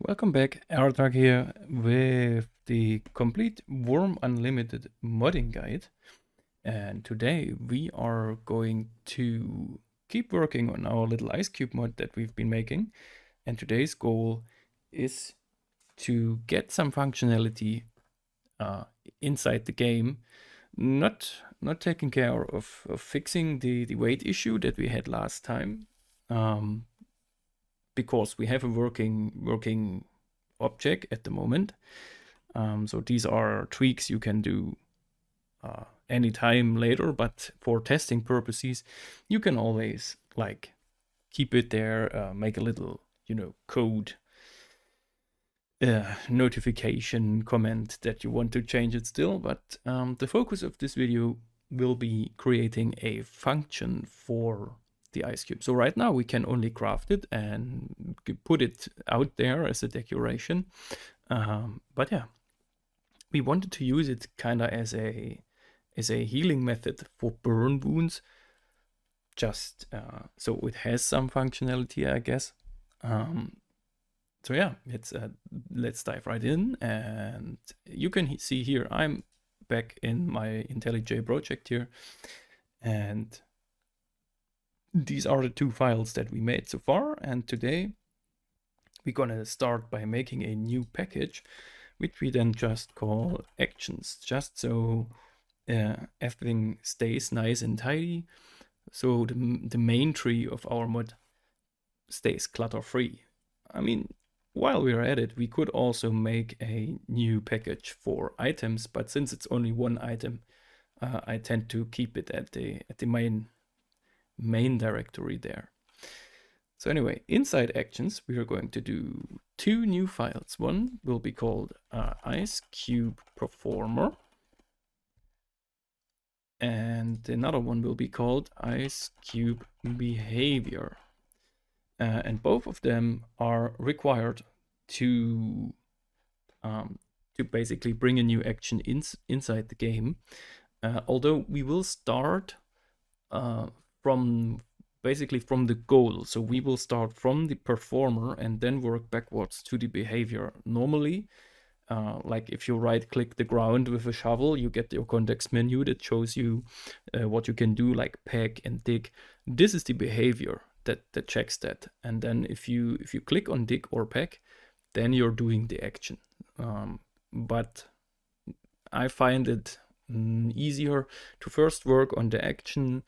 Welcome back, Ardrak here with the complete Wurm Unlimited modding guide. And today we are going to keep working on our little ice cube mod that we've been making. And today's goal is to get some functionality inside the game, not taking care of fixing the weight issue that we had last time. Because we have a working object at the moment. So these are tweaks you can do anytime later, but for testing purposes, you can always like keep it there, make a little, code notification comment that you want to change it still. But the focus of this video will be creating a function for the ice cube. So right now we can only craft it and put it out there as a decoration. But yeah, we wanted to use it kind of as a healing method for burn wounds. Just so it has some functionality, I guess. So yeah, let's dive right in, and you can see here I'm back in my Intelli-J project here, and these are the two files that we made so far. And today we're gonna start by making a new package, which we then just call actions, just so everything stays nice and tidy. So the main tree of our mod stays clutter free. I mean, while we're at it, we could also make a new package for items, but since it's only one item, I tend to keep it at the main directory there. So anyway, inside actions, we are going to do two new files. One will be called ice cube performer, and another one will be called ice cube behavior. And both of them are required to basically bring a new action inside the game. Although we will start from the goal. So we will start from the performer and then work backwards to the behavior. Normally, like if you right click the ground with a shovel, you get your context menu that shows you what you can do, like peck and dig. This is the behavior that checks that. And then if you click on dig or peck, then you're doing the action. But I find it easier to first work on the action,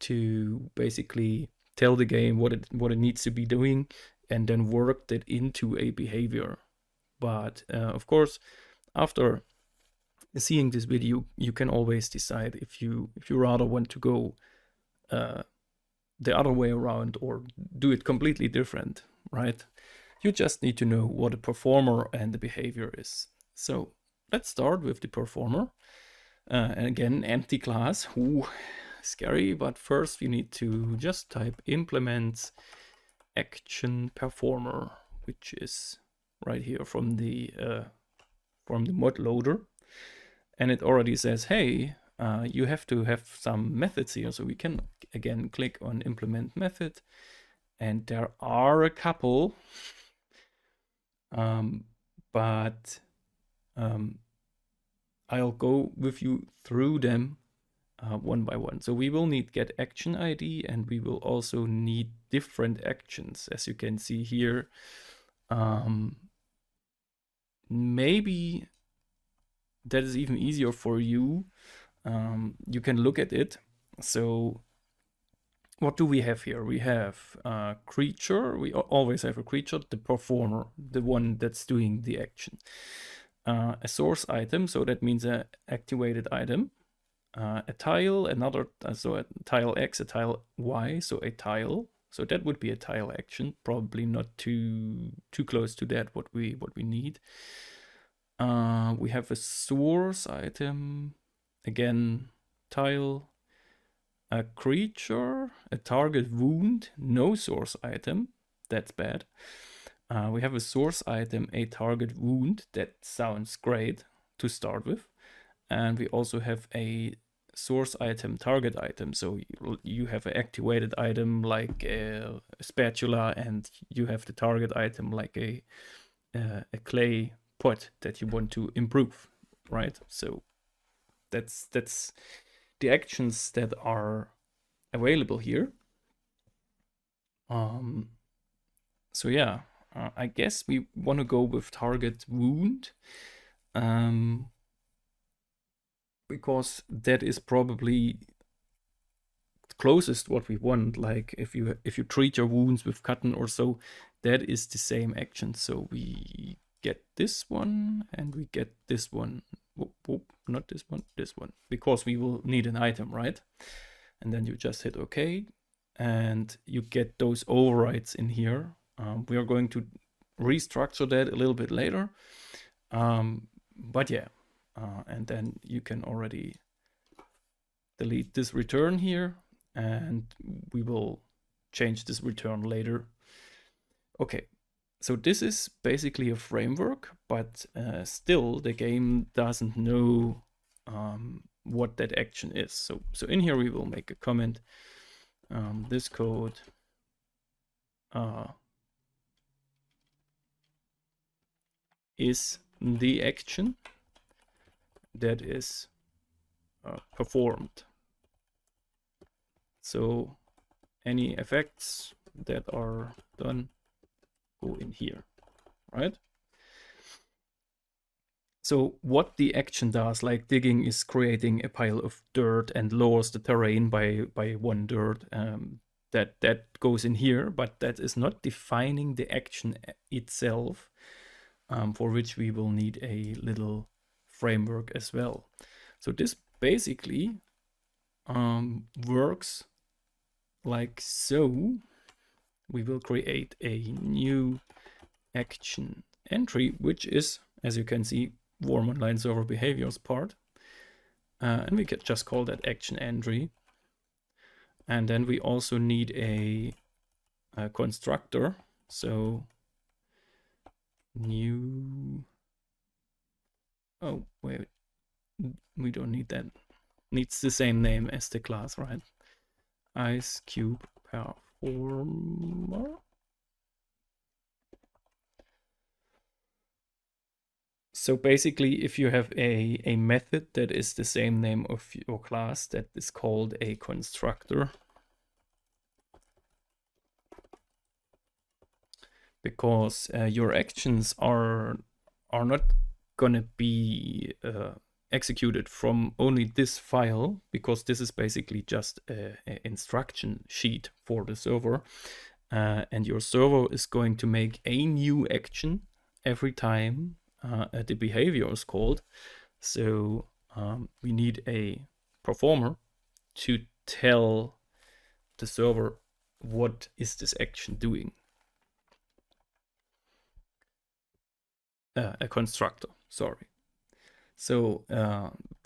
to basically tell the game what it needs to be doing, and then work that into a behavior. But of course, after seeing this video, you can always decide if you rather want to go the other way around or do it completely different, right? You just need to know what a performer and the behavior is. So let's start with the performer. And again, empty class. Ooh, scary, but first you need to just type implements action performer, which is right here from the mod loader, and it already says, hey, you have to have some methods here. So we can again click on implement method, and there are a couple, but I'll go with you through them one by one. So we will need get action ID, and we will also need different actions, as you can see here. Maybe that is even easier for you. You can look at it. So what do we have here? We have a creature. We always have a creature, the performer, the one that's doing the action. A source item, so that means an activated item. A tile, so a tile X, a tile Y, so a tile. So that would be a tile action, probably not too close to that what we need. We have a source item, again tile, a creature, a target wound, no source item, that's bad. We have a source item, a target wound, that sounds great to start with. And we also have a source item, target item. So you have an activated item like a spatula, and you have the target item like a a clay pot that you want to improve, right? So that's the actions that are available here. So yeah, I guess we want to go with target wound, because that is probably closest what we want. Like if you treat your wounds with cotton or so, that is the same action. So we get this one and we get this one. Whoop, whoop, not this one, this one, because we will need an item, right? And then you just hit OK, and you get those overrides in here. We are going to restructure that a little bit later, but yeah, and then you can already delete this return here, and we will change this return later. Okay, so this is basically a framework, but still the game doesn't know what that action is. So in here we will make a comment. This code is the action that is performed. So any effects that are done go in here, right? So what the action does, like digging, is creating a pile of dirt and lowers the terrain by 1 dirt. That goes in here, but that is not defining the action itself, for which we will need a little framework as well. So this basically works like so. We will create a new action entry, which is, as you can see, Wurm Online Server Behaviors part. And we can just call that action entry. And then we also need a constructor. So new, oh wait, we don't need that. Needs the same name as the class, right? Ice Cube Performer. So basically, if you have a method that is the same name of your class, that is called a constructor. Because your actions are not gonna be executed from only this file, because this is basically just an instruction sheet for the server. And your server is going to make a new action every time the behavior is called. So we need a performer to tell the server what is this action doing. A constructor, sorry. So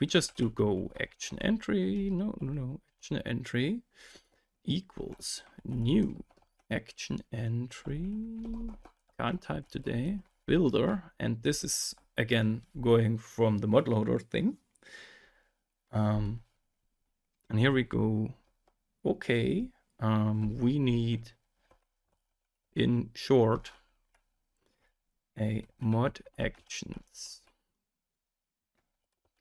we just do go action entry, no, action entry equals new action entry, can't type today, builder, and this is again going from the mod loader thing. And here we go. Okay, we need, in short, a mod actions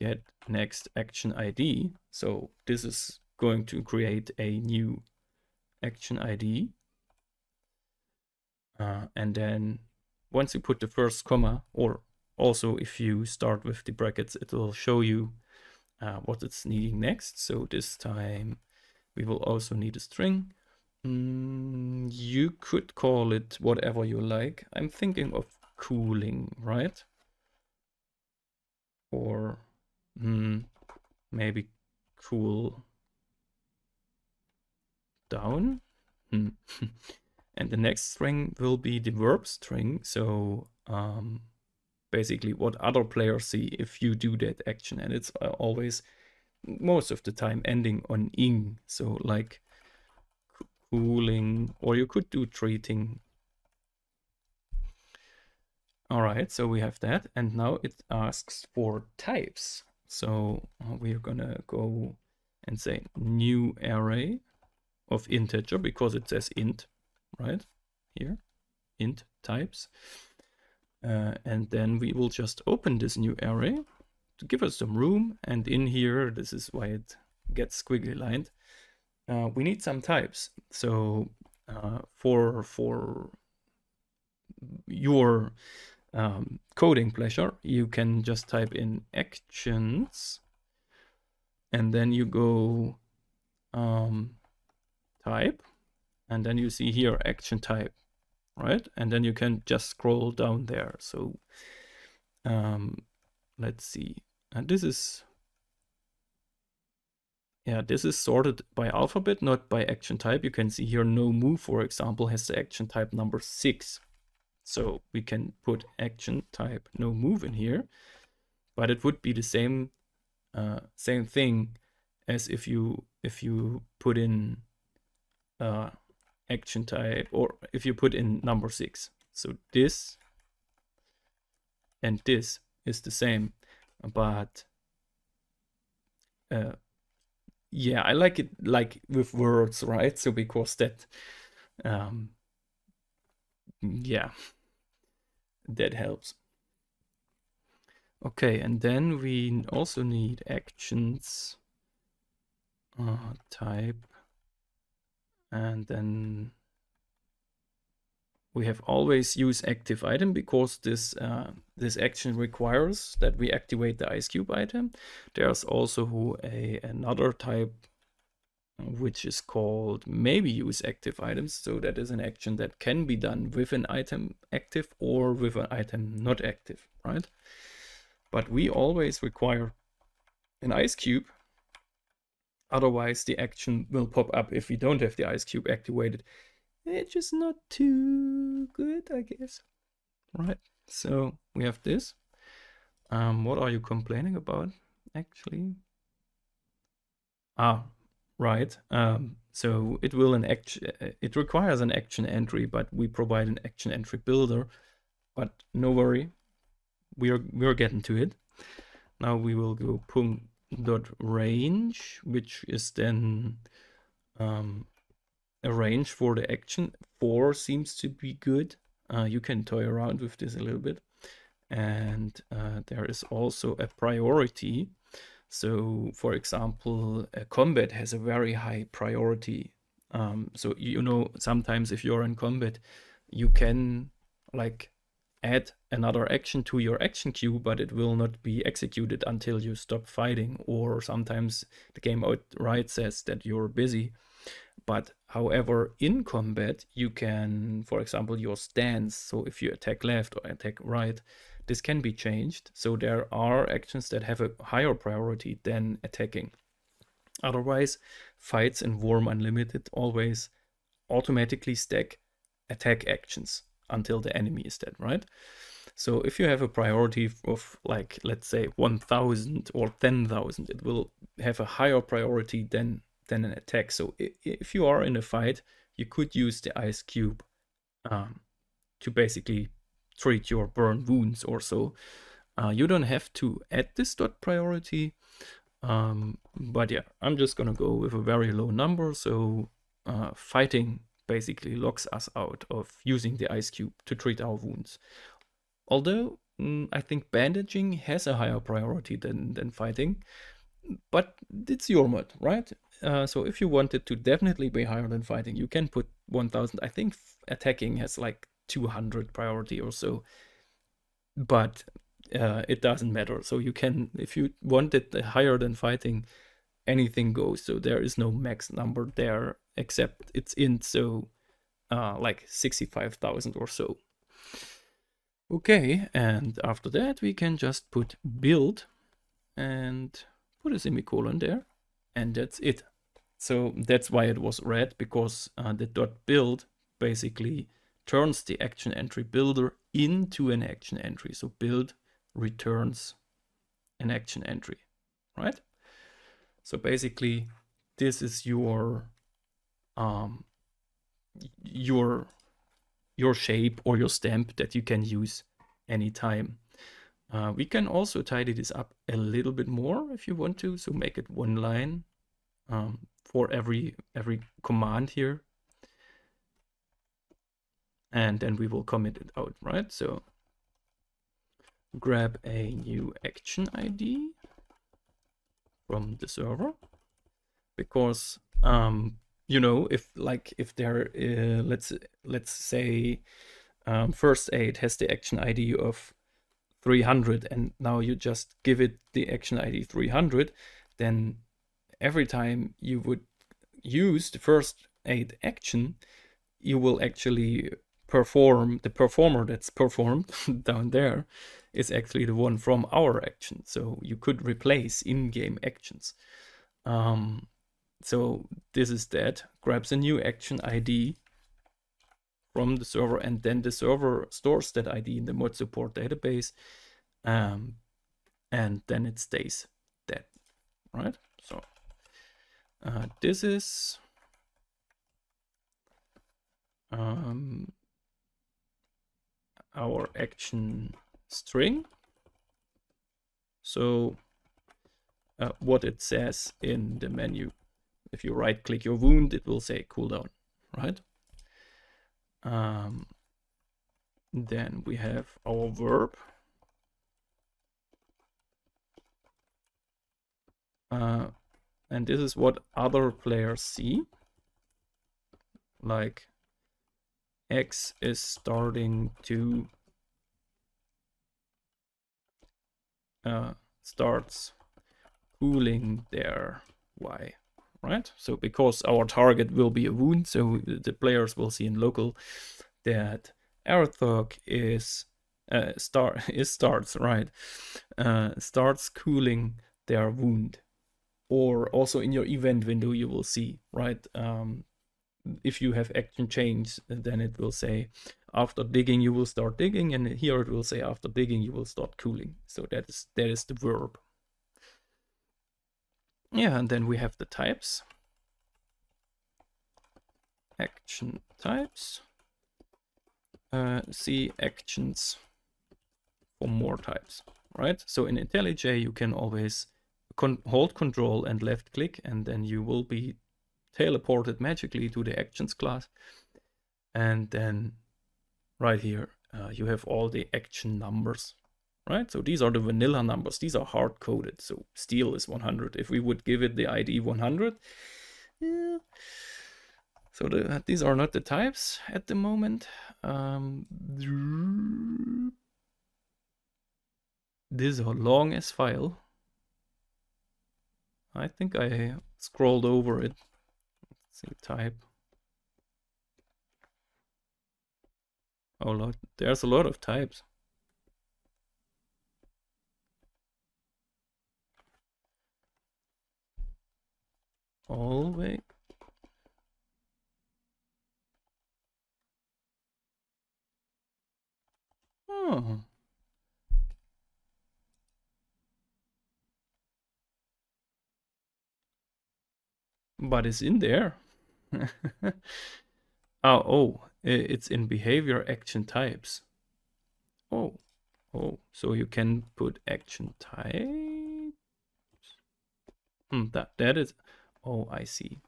get next action ID. So this is going to create a new action ID. And then once you put the first comma, or also if you start with the brackets, it will show you what it's needing next. So this time we will also need a string. You could call it whatever you like. I'm thinking of cooling, right? Or maybe cool down. And the next string will be the verb string. So basically what other players see if you do that action. And it's always, most of the time, ending on ing. So like cooling, or you could do treating. All right, so we have that. And now it asks for types. So we're gonna go and say new array of integer, because it says int, right? Here, int types. And then we will just open this new array to give us some room. And in here, this is why it gets squiggly lined. We need some types. So for your coding pleasure, you can just type in actions, and then you go type, and then you see here action type, right? And then you can just scroll down there. So let's see, and this is sorted by alphabet, not by action type. You can see here no move, for example, has the action type number 6. So we can put action type no move in here, but it would be the same thing as if you put in action type, or if you put in number 6. So this and this is the same, but yeah, I like it like with words, right? So because that yeah, that helps. Okay, and then we also need actions type, and then we have always use active item, because this this action requires that we activate the ice cube item. There's also another type which is called maybe use active items. So that is an action that can be done with an item active or with an item not active, right? But we always require an ice cube. Otherwise, the action will pop up if we don't have the ice cube activated. It's just not too good, I guess. Right, so we have this. What are you complaining about, actually? Right. So it will it requires an action entry, but we provide an action entry builder. But no worry, we're getting to it. Now we will go pung.range, which is then a range for the action. 4 seems to be good. You can toy around with this a little bit. And there is also a priority. So, for example, a combat has a very high priority. So, you know, sometimes if you're in combat, you can like add another action to your action queue, but it will not be executed until you stop fighting. Or sometimes the game outright says that you're busy. But however, in combat, you can, for example, your stance. So if you attack left or attack right, this can be changed. So there are actions that have a higher priority than attacking. Otherwise, fights in Wurm Unlimited always automatically stack attack actions until the enemy is dead, right? So if you have a priority of, like, let's say 1000 or 10,000, it will have a higher priority than an attack. So if you are in a fight, you could use the ice cube to basically treat your burn wounds or so. You don't have to add this dot priority, but yeah, I'm just gonna go with a very low number. So fighting basically locks us out of using the ice cube to treat our wounds. Although I think bandaging has a higher priority than fighting, but it's your mod, right? So if you want it to definitely be higher than fighting, you can put 1000. I think attacking has like 200 priority or so, but it doesn't matter. So you can, if you want it higher than fighting, anything goes. So there is no max number there, except it's int, so like 65,000 or so. Okay, and after that we can just put build and put a semicolon there, and that's it. So that's why it was red, because the dot build basically turns the action entry builder into an action entry. So build returns an action entry, right? So basically this is your shape or your stamp that you can use anytime. We can also tidy this up a little bit more if you want to. So make it one line for every command here. And then we will commit it out, right? So grab a new action ID from the server, because you know, if there let's say first aid has the action ID of 300 and now you just give it the action ID 300, then every time you would use the first aid action, you will actually perform, the performer that's performed down there is actually the one from our action. So you could replace in-game actions. So this is that, grabs a new action ID from the server, and then the server stores that ID in the mod support database, and then it stays dead, right? So this is our action string. So what it says in the menu, if you right click your wound, it will say cooldown, right? Then we have our verb. And this is what other players see. Like X is starting to starts cooling their Y, right? So because our target will be a wound, so the players will see in local that Arathog is starts cooling their wound. Or also in your event window you will see, right? If you have action change, then it will say after digging you will start digging, and here it will say after digging you will start cooling. So that is the verb. Yeah, and then we have the types. Action types. See actions for more types, right? So in Intelli-J you can always hold control and left click, and then you will be teleported magically to the actions class. And then right here you have all the action numbers, right? So these are the vanilla numbers. These are hard coded. So steel is 100. If we would give it the ID 100, yeah. So these are not the types at the moment. This is a long as file. I think I scrolled over it. Let's see, type. Oh, there's a lot of types. Always. Oh. But it's in there. It's in behavior action types. Oh, so you can put action types. That is. Oh, I see.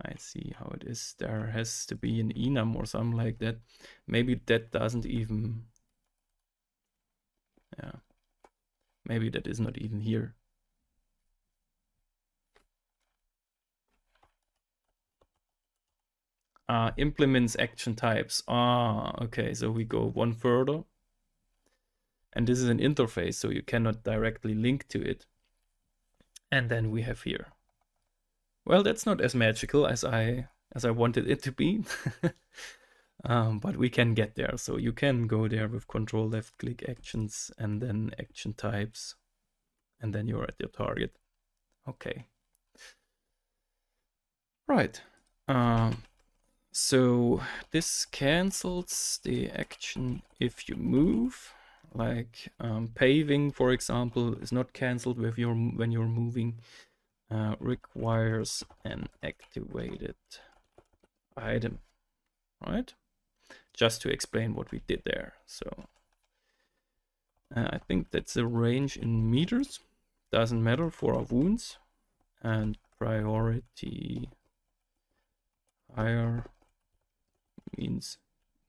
I see how it is. There has to be an enum or something like that. Maybe that doesn't even. Yeah. Maybe that is not even here. Implements action types. Okay, so we go one further. And this is an interface, so you cannot directly link to it. And then we have here. Well, that's not as magical as I wanted it to be. But we can get there. So you can go there with control left click actions and then action types. And then you're at your target. Okay. Right. So this cancels the action if you move. Like paving, for example, is not cancelled when you're moving. Requires an activated item, right? Just to explain what we did there. So I think that's a range in meters. Doesn't matter for our wounds. And priority higher means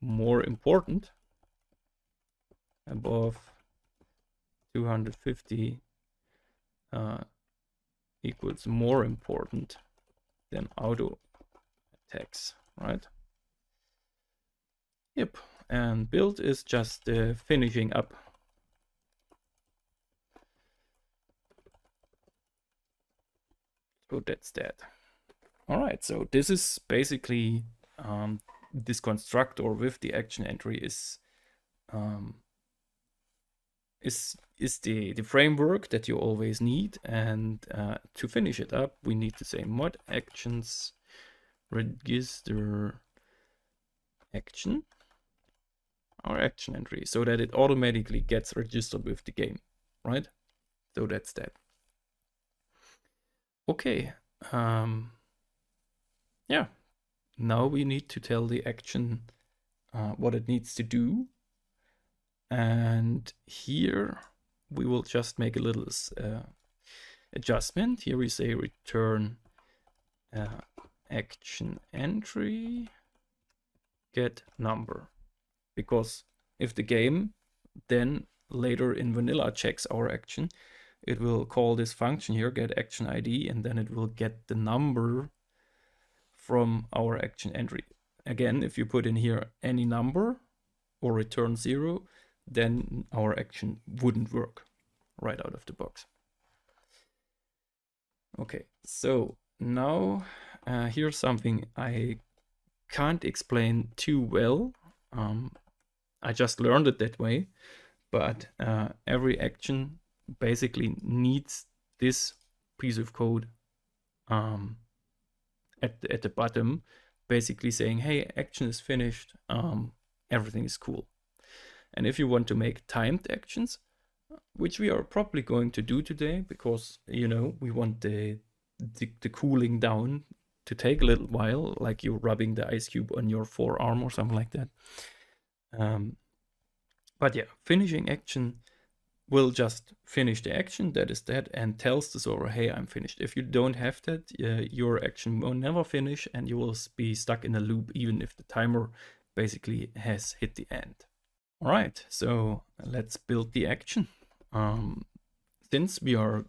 more important. Above 250 equals more important than auto attacks, right? Yep, and build is just finishing up. So that's that. All right, so this is basically this constructor with the action entry is the framework that you always need, and to finish it up, we need to say mod actions register action, our action entry, so that it automatically gets registered with the game, right? So that's that. Okay, yeah, now we need to tell the action what it needs to do. And here we will just make a little adjustment. Here we say return action entry get number, because if the game then later in vanilla checks our action, it will call this function here, get action ID, and then it will get the number from our action entry. Again, if you put in here any number or return 0, then our action wouldn't work right out of the box. Okay, so now here's something I can't explain too well. I just learned it that way, but every action basically needs this piece of code at the bottom, basically saying, hey, action is finished, everything is cool. And if you want to make timed actions, which we are probably going to do today, because, you know, we want the cooling down to take a little while, like you're rubbing the ice cube on your forearm or something like that. But yeah, finishing action will just finish the action, that is that, and tells the server, hey, I'm finished. If you don't have that, your action will never finish, and you will be stuck in a loop, even if the timer basically has hit the end. All right, so let's build the action. Since we are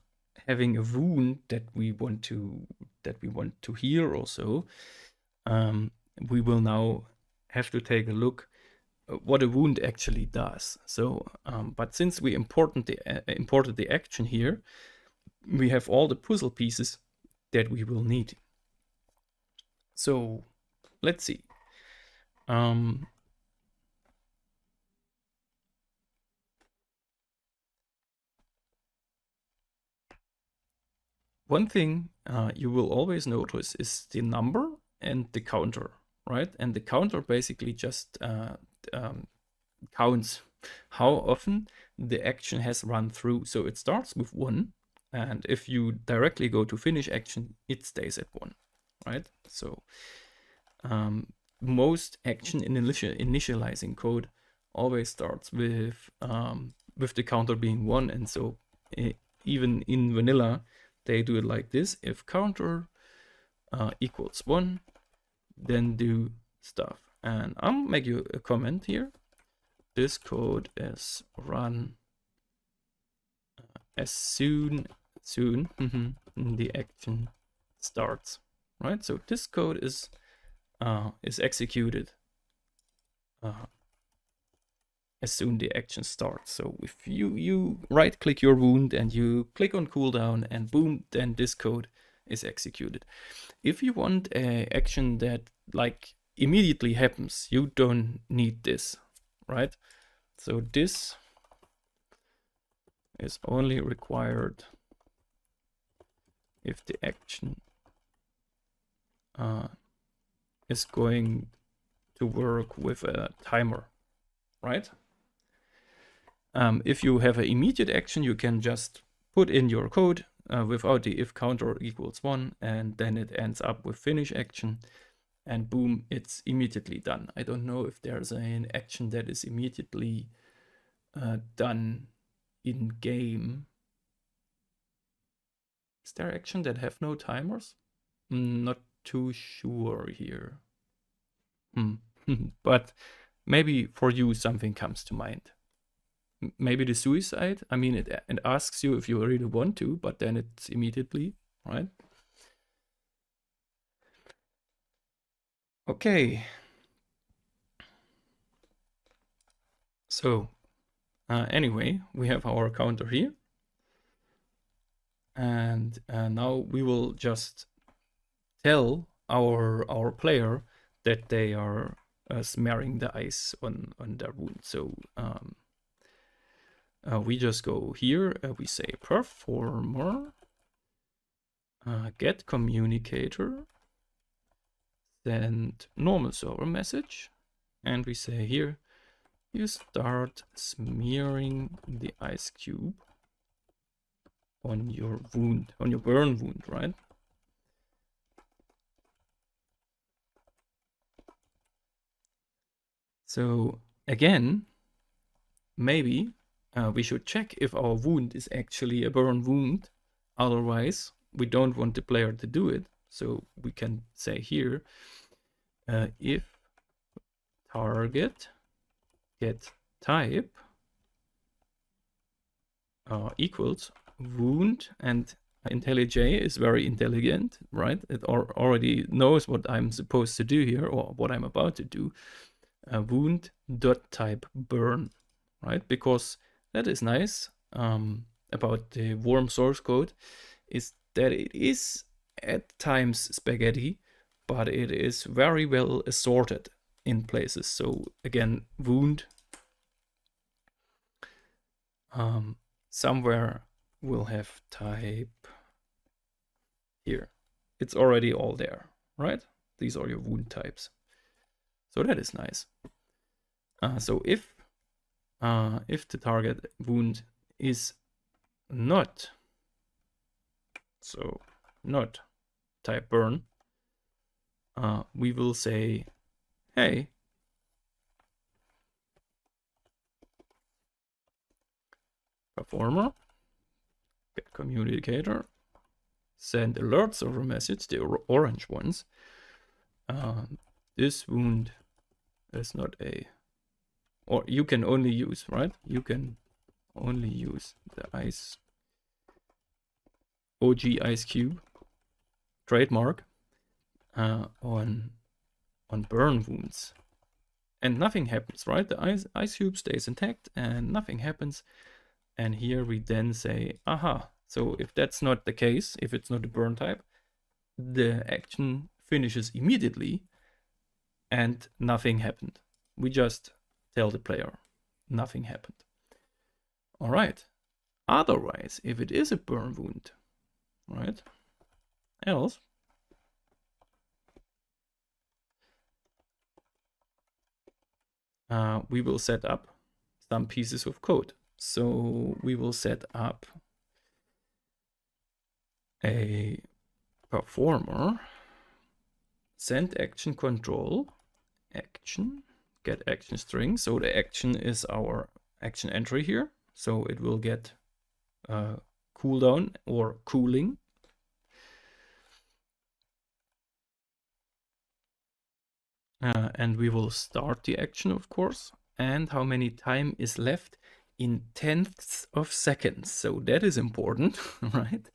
having a wound that we want to heal also, we will now have to take a look what a wound actually does. So, but since we imported the action here, we have all the puzzle pieces that we will need. So let's see. One thing you will always notice is the number and the counter, right? And the counter basically just counts how often the action has run through. So it starts with 1, and if you directly go to finish action, it stays at 1, right? So most action in initializing code always starts with the counter being 1, and so even in vanilla, they do it like this: if counter equals 1, then do stuff. And I'll make you a comment here. This code is run as soon the action starts, right? So this code is executed as soon the action starts. So if you right click your wound and you click on cooldown, and boom, then this code is executed. If you want an action that like immediately happens, you don't need this, right? So this is only required if the action is going to work with a timer, right? If you have an immediate action, you can just put in your code without the if counter equals 1, and then it ends up with finish action, and boom, it's immediately done. I don't know if there's an action that is immediately done in game. Is there action that have no timers? Not too sure here. But maybe for you something comes to mind. maybe the suicide. I mean, it asks you if you really want to, but then it's immediately, right? Okay. So anyway, we have our counter here. And now we will just tell our player that they are smearing the ice on their wound. So we just go here, we say performer, get communicator, send normal server message, and we say here, you start smearing the ice cube on your wound, on your burn wound, right? So again, maybe we should check if our wound is actually a burn wound. Otherwise, we don't want the player to do it. So we can say here, if target get type equals wound, and Intelli-J is very intelligent, right? It already knows what I'm supposed to do here, or what I'm about to do. Wound.type burn, right? Because that is nice about the Wurm source code, is that it is at times spaghetti, but it is very well assorted in places. So again, wound somewhere will have type here. It's already all there, right? These are your wound types. So that is nice. So if the target wound is not type burn, we will say, hey, performer, get communicator, send alert server message, the orange ones. This wound is not a, or you can only use, right? You can only use the ice, OG ice cube trademark on burn wounds, and nothing happens, right? The ice cube stays intact and nothing happens. And here we then say, aha, so if that's not the case, if it's not a burn type, the action finishes immediately and nothing happened. We just tell the player nothing happened. All right. Otherwise, if it is a burn wound, right, else we will set up some pieces of code. So we will set up a performer, send action control, action, get action string. So the action is our action entry here. So it will get cooldown or cooling. And we will start the action, of course. And how many time is left? In tenths of seconds. So that is important, right?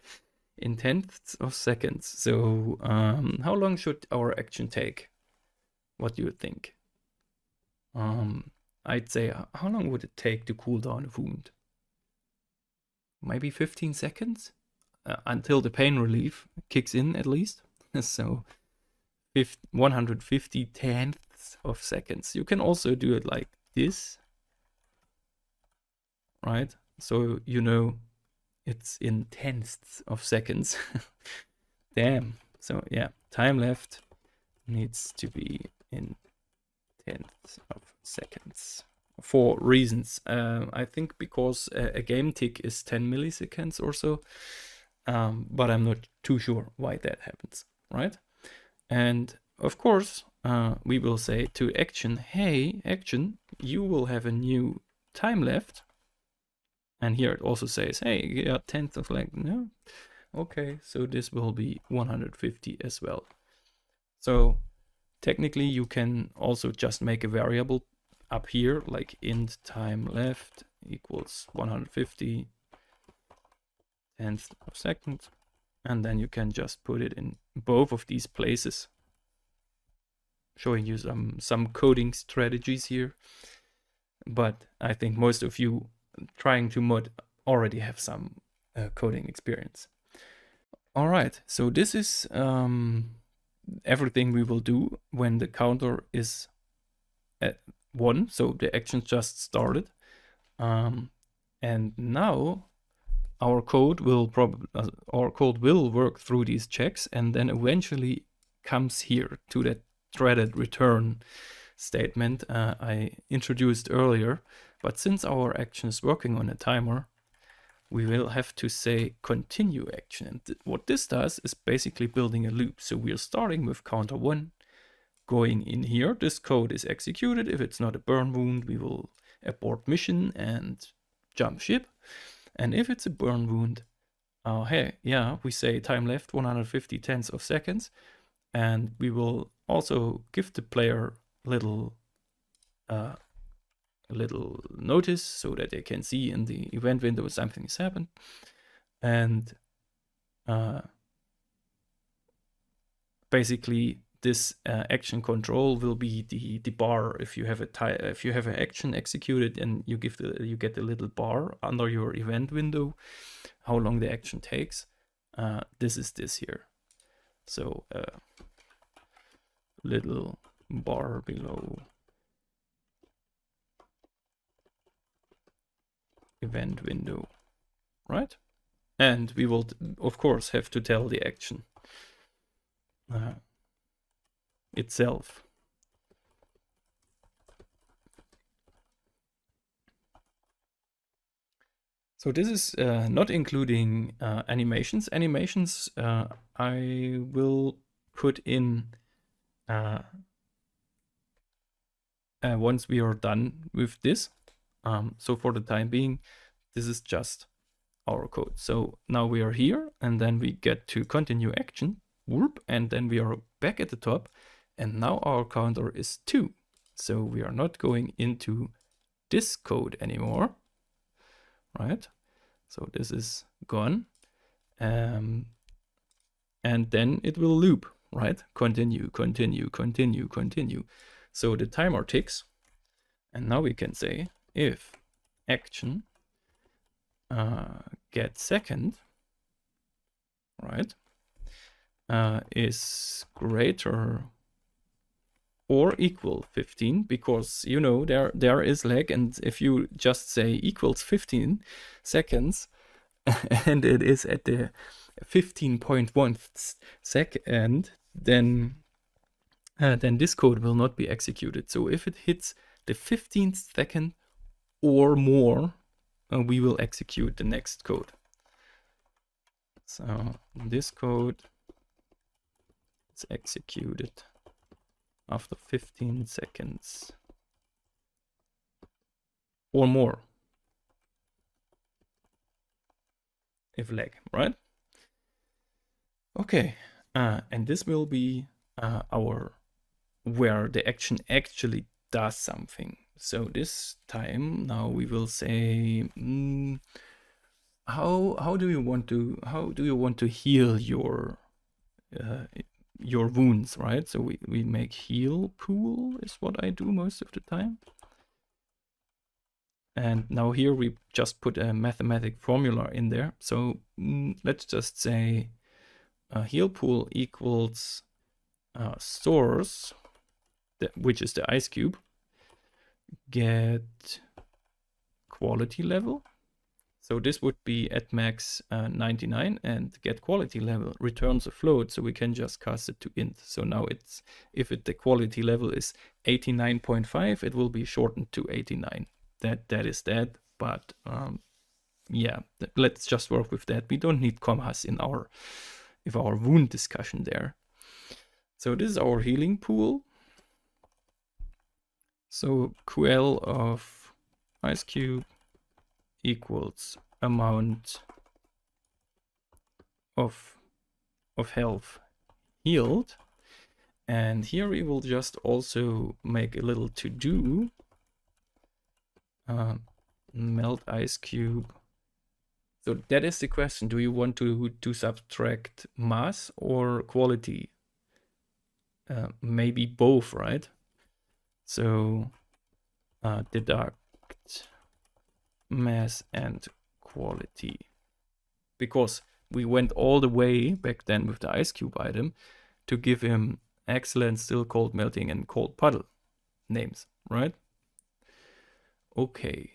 In tenths of seconds. So how long should our action take? What do you think? I'd say, how long would it take to cool down a wound? Maybe 15 seconds? Until the pain relief kicks in, at least. So 150 tenths of seconds. You can also do it like this, right? So you know it's in tenths of seconds. Damn. So yeah, time left needs to be in tenths of seconds for reasons. I think because a game tick is 10 milliseconds or so, but I'm not too sure why that happens, right? And of course, we will say to action, hey, action, you will have a new time left. And here it also says, hey, yeah, tenth of like, no. Okay, so this will be 150 as well. So technically you can also just make a variable up here, like int time left equals 150 tenths of second. And then you can just put it in both of these places, showing you some coding strategies here. But I think most of you trying to mod already have some coding experience. All right, so this is everything we will do when the counter is at 1, so the action just started. And now our code will work through these checks and then eventually comes here to that threaded return statement I introduced earlier. But since our action is working on a timer, we will have to say continue action. And what this does is basically building a loop. So we're starting with counter 1, going in here. This code is executed. If it's not a burn wound, we will abort mission and jump ship. And if it's a burn wound, we say time left 150 tenths of seconds. And we will also give the player little notice so that they can see in the event window something has happened. And basically this action control will be the bar. If you have an action executed and you get the little bar under your event window, how long the action takes. This is this here. So little bar below event window, right? And we will of course have to tell the action itself. So this is not including animations. Animations I will put in once we are done with this. So for the time being, this is just our code. So now we are here, and then we get to continue action, whoop, and then we are back at the top, and now our counter is 2. So we are not going into this code anymore, right? So this is gone. And then it will loop, right? Continue, continue, continue, continue. So the timer ticks, and now we can say if action get second, right, is greater or equal 15, because you know there is lag, and if you just say equals 15 seconds and it is at the 15.1 second, then this code will not be executed. So if it hits the 15th second or more, we will execute the next code. So this code is executed after 15 seconds or more, if lag, right? Okay, and this will be our where the action actually does something. So this time now we will say how do you want to heal your wounds, right? So we make heal pool is what I do most of the time. And now here we just put a mathematic formula in there. So let's just say heal pool equals source, which is the ice cube, get quality level. So this would be at max 99, and get quality level returns a float, so we can just cast it to int. So now if the quality level is 89.5, it will be shortened to 89. That is that, but yeah, let's just work with that. We don't need commas in our wound discussion there. So this is our healing pool. So QL of ice cube equals amount of health healed. And here we will just also make a little to do. melt ice cube. So that is the question. Do you want to subtract mass or quality? Maybe both, right? So deduct mass and quality. Because we went all the way back then with the ice cube item to give him excellent, still cold melting, and cold puddle names, right? Okay.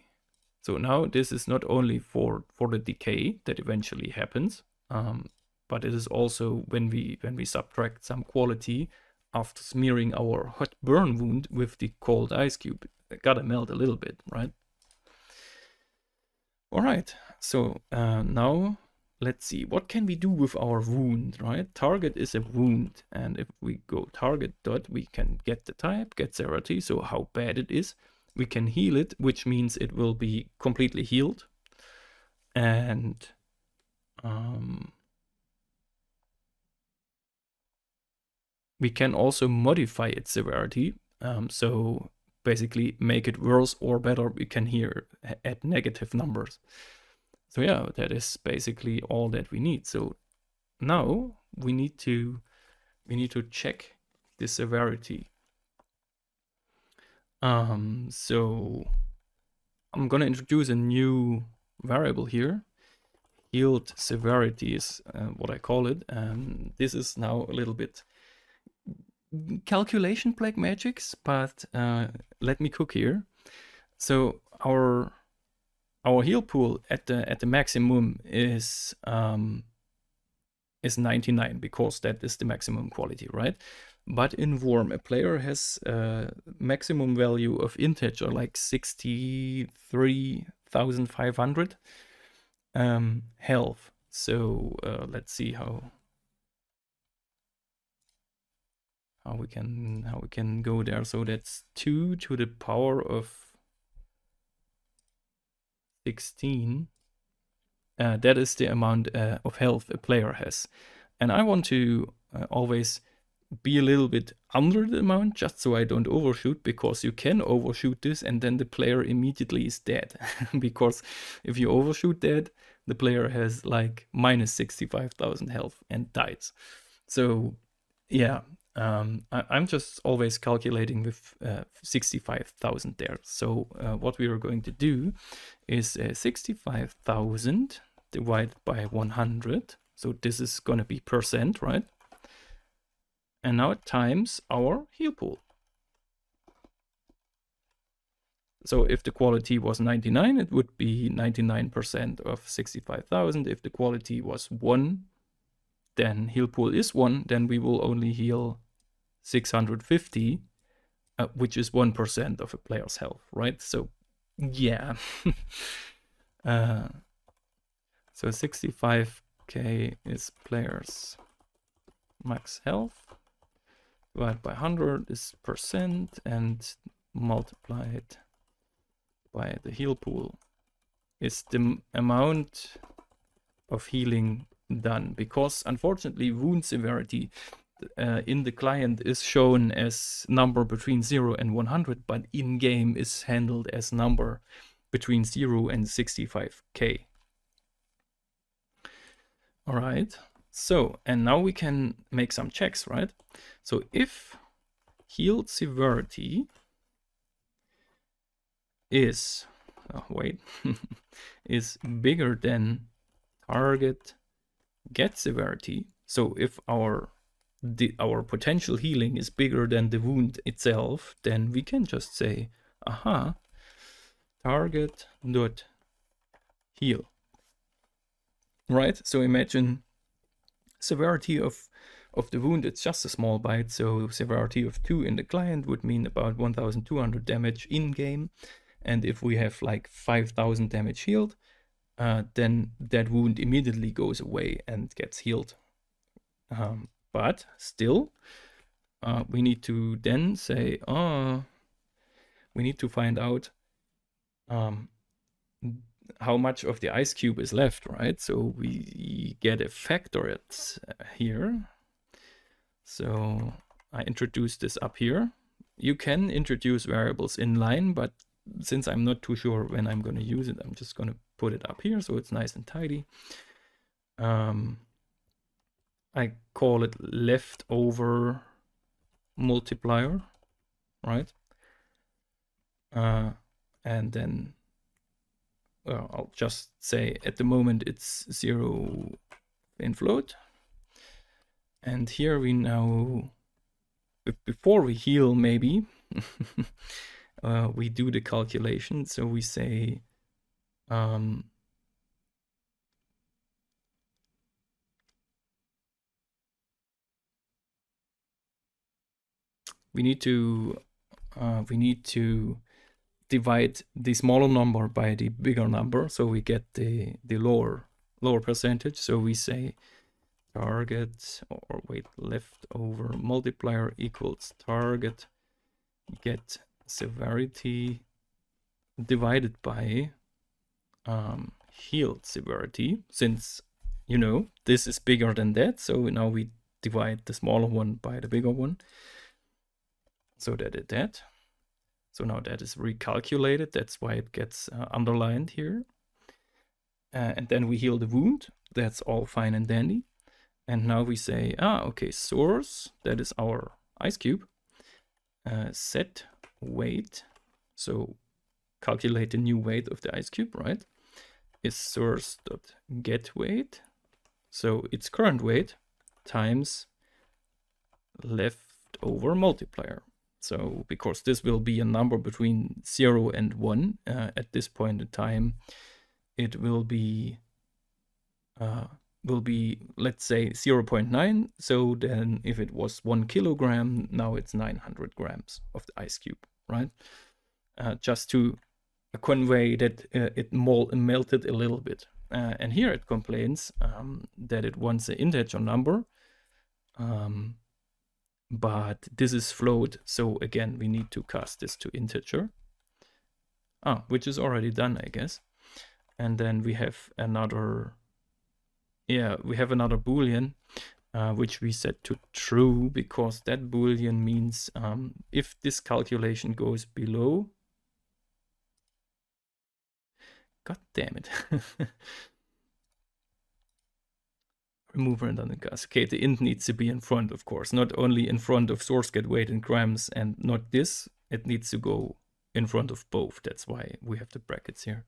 So now this is not only for the decay that eventually happens, but it is also when we subtract some quality after smearing our hot burn wound with the cold ice cube. It gotta melt a little bit, right? All right. So now let's see, what can we do with our wound, right? Target is a wound, and if we go target dot, we can get the type, get severity, so how bad it is. We can heal it, which means it will be completely healed. And we can also modify its severity. So basically make it worse or better. We can here add negative numbers. So yeah, that is basically all that we need. So now we need to check the severity. So I'm gonna introduce a new variable here. Healed severity is what I call it. This is now a little bit calculation black magics, but let me cook here. So our heal pool at the maximum is 99 because that is the maximum quality, right? But in Wurm, a player has a maximum value of integer like 63,500 health. So let's see how we can go there. So that's 2 to the power of 16. That is the amount of health a player has. And I want to always be a little bit under the amount just so I don't overshoot, because you can overshoot this and then the player immediately is dead. Because if you overshoot that, the player has like minus 65,000 health and dies. So yeah, I'm just always calculating with 65,000 there. So what we are going to do is 65,000 divided by 100. So this is going to be percent, right? And now it times our heal pool. So if the quality was 99, it would be 99% of 65,000. If the quality was 1, then heal pool is 1, then we will only heal 650, which is 1% of a player's health, right? So yeah. So 65k is player's max health. Divided by 100 is percent, and multiplied by the heal pool is the amount of healing done. Because unfortunately wound severity in the client is shown as number between 0 and 100, but in game is handled as number between 0 and 65k. All right. So, and now we can make some checks, right? So if healed severity is, is bigger than target get severity, so if our potential healing is bigger than the wound itself, then we can just say, aha, target dot heal, right? So imagine severity of the wound, it's just a small bite, so severity of 2 in the client would mean about 1,200 damage in game, and if we have like 5,000 damage healed, then that wound immediately goes away and gets healed. But still, we need to then say, we need to find out how much of the ice cube is left, right? So we get a factor here. So I introduced this up here. You can introduce variables inline, but since I'm not too sure when I'm going to use it, I'm just going to put it up here so it's nice and tidy. I call it leftover multiplier, right? And then I'll just say at the moment it's 0 in float. And here we now, before we heal maybe, we do the calculation. So we say we need to divide the smaller number by the bigger number, so we get the lower percentage. So we say target, or wait, leftover multiplier equals target get severity divided by healed severity, since you know this is bigger than that. So now we divide the smaller one by the bigger one. So that is that. So now that is recalculated. That's why it gets underlined here. And then we heal the wound. That's all fine and dandy. And now we say, okay, source, that is our ice cube. Set weight. So calculate the new weight of the ice cube, right? Is source.get weight. So its current weight times leftover multiplier. So because this will be a number between 0 and 1 at this point in time, it will be let's say 0.9. So then if it was 1 kilogram, now it's 900 grams of the ice cube, right? Just to convey that it melted a little bit. And here it complains that it wants an integer number. But this is float, so again we need to cast this to integer, which is already done, I guess. And then we have another boolean which we set to true, because that boolean means if this calculation goes below, god damn it. Remove redundant gas. Okay, the int needs to be in front, of course, not only in front of source get weight in grams and not this, it needs to go in front of both. That's why we have the brackets here.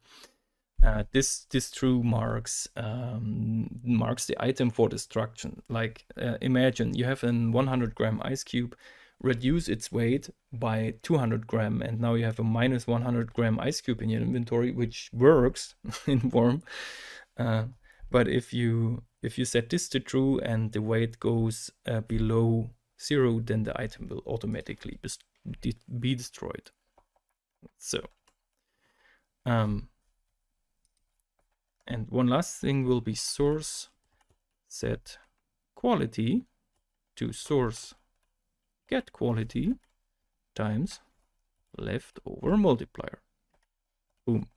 This true marks the item for destruction. Like imagine you have a 100 gram ice cube, reduce its weight by 200 gram, and now you have a minus 100 gram ice cube in your inventory, which works in Wurm. But if you set this to true and the weight goes below 0, then the item will automatically be destroyed. So, and one last thing will be source set quality to source get quality times leftover multiplier. Boom.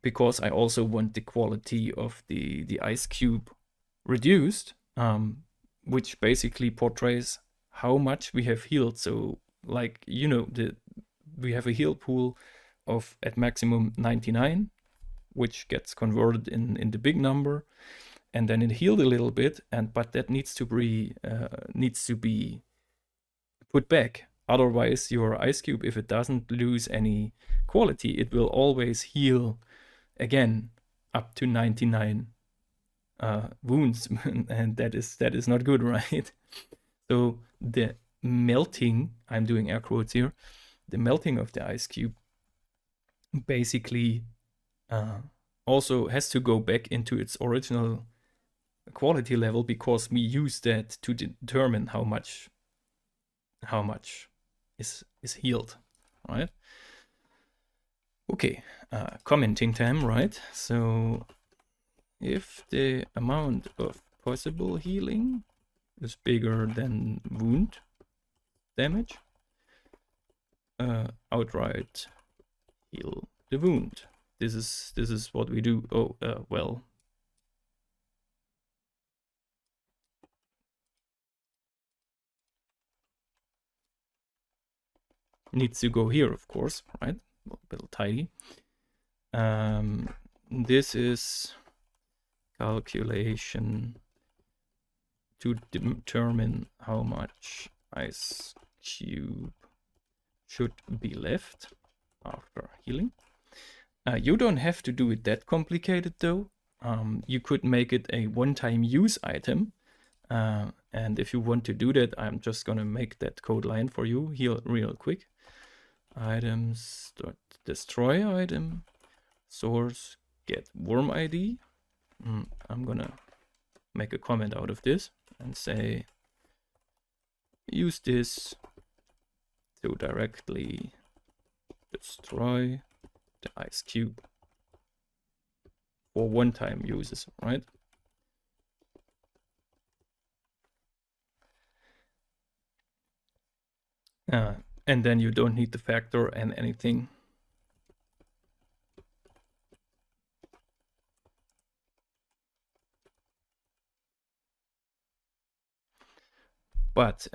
Because I also want the quality of the ice cube reduced, which basically portrays how much we have healed. So like, you know, we have a heal pool of at maximum 99, which gets converted in the big number, and then it healed a little bit, but that needs to be put back. Otherwise your ice cube, if it doesn't lose any quality, it will always heal again up to 99 wounds, and that is not good, right? So the melting, I'm doing air quotes here, the melting of the ice cube basically also has to go back into its original quality level, because we use that to determine how much is healed, right? Okay, commenting time, right? So if the amount of possible healing is bigger than wound damage, outright heal the wound. This is what we do. Well, needs to go here, of course, right? A little tidy. This is calculation to determine how much ice cube should be left after healing. You don't have to do it that complicated though. You could make it a one-time use item. And if you want to do that, I'm just gonna make that code line for you here real quick. Items.destroy item, source get Wurm ID. I'm gonna make a comment out of this and say use this to directly destroy the ice cube for one-time uses, right? And then you don't need the factor and anything. But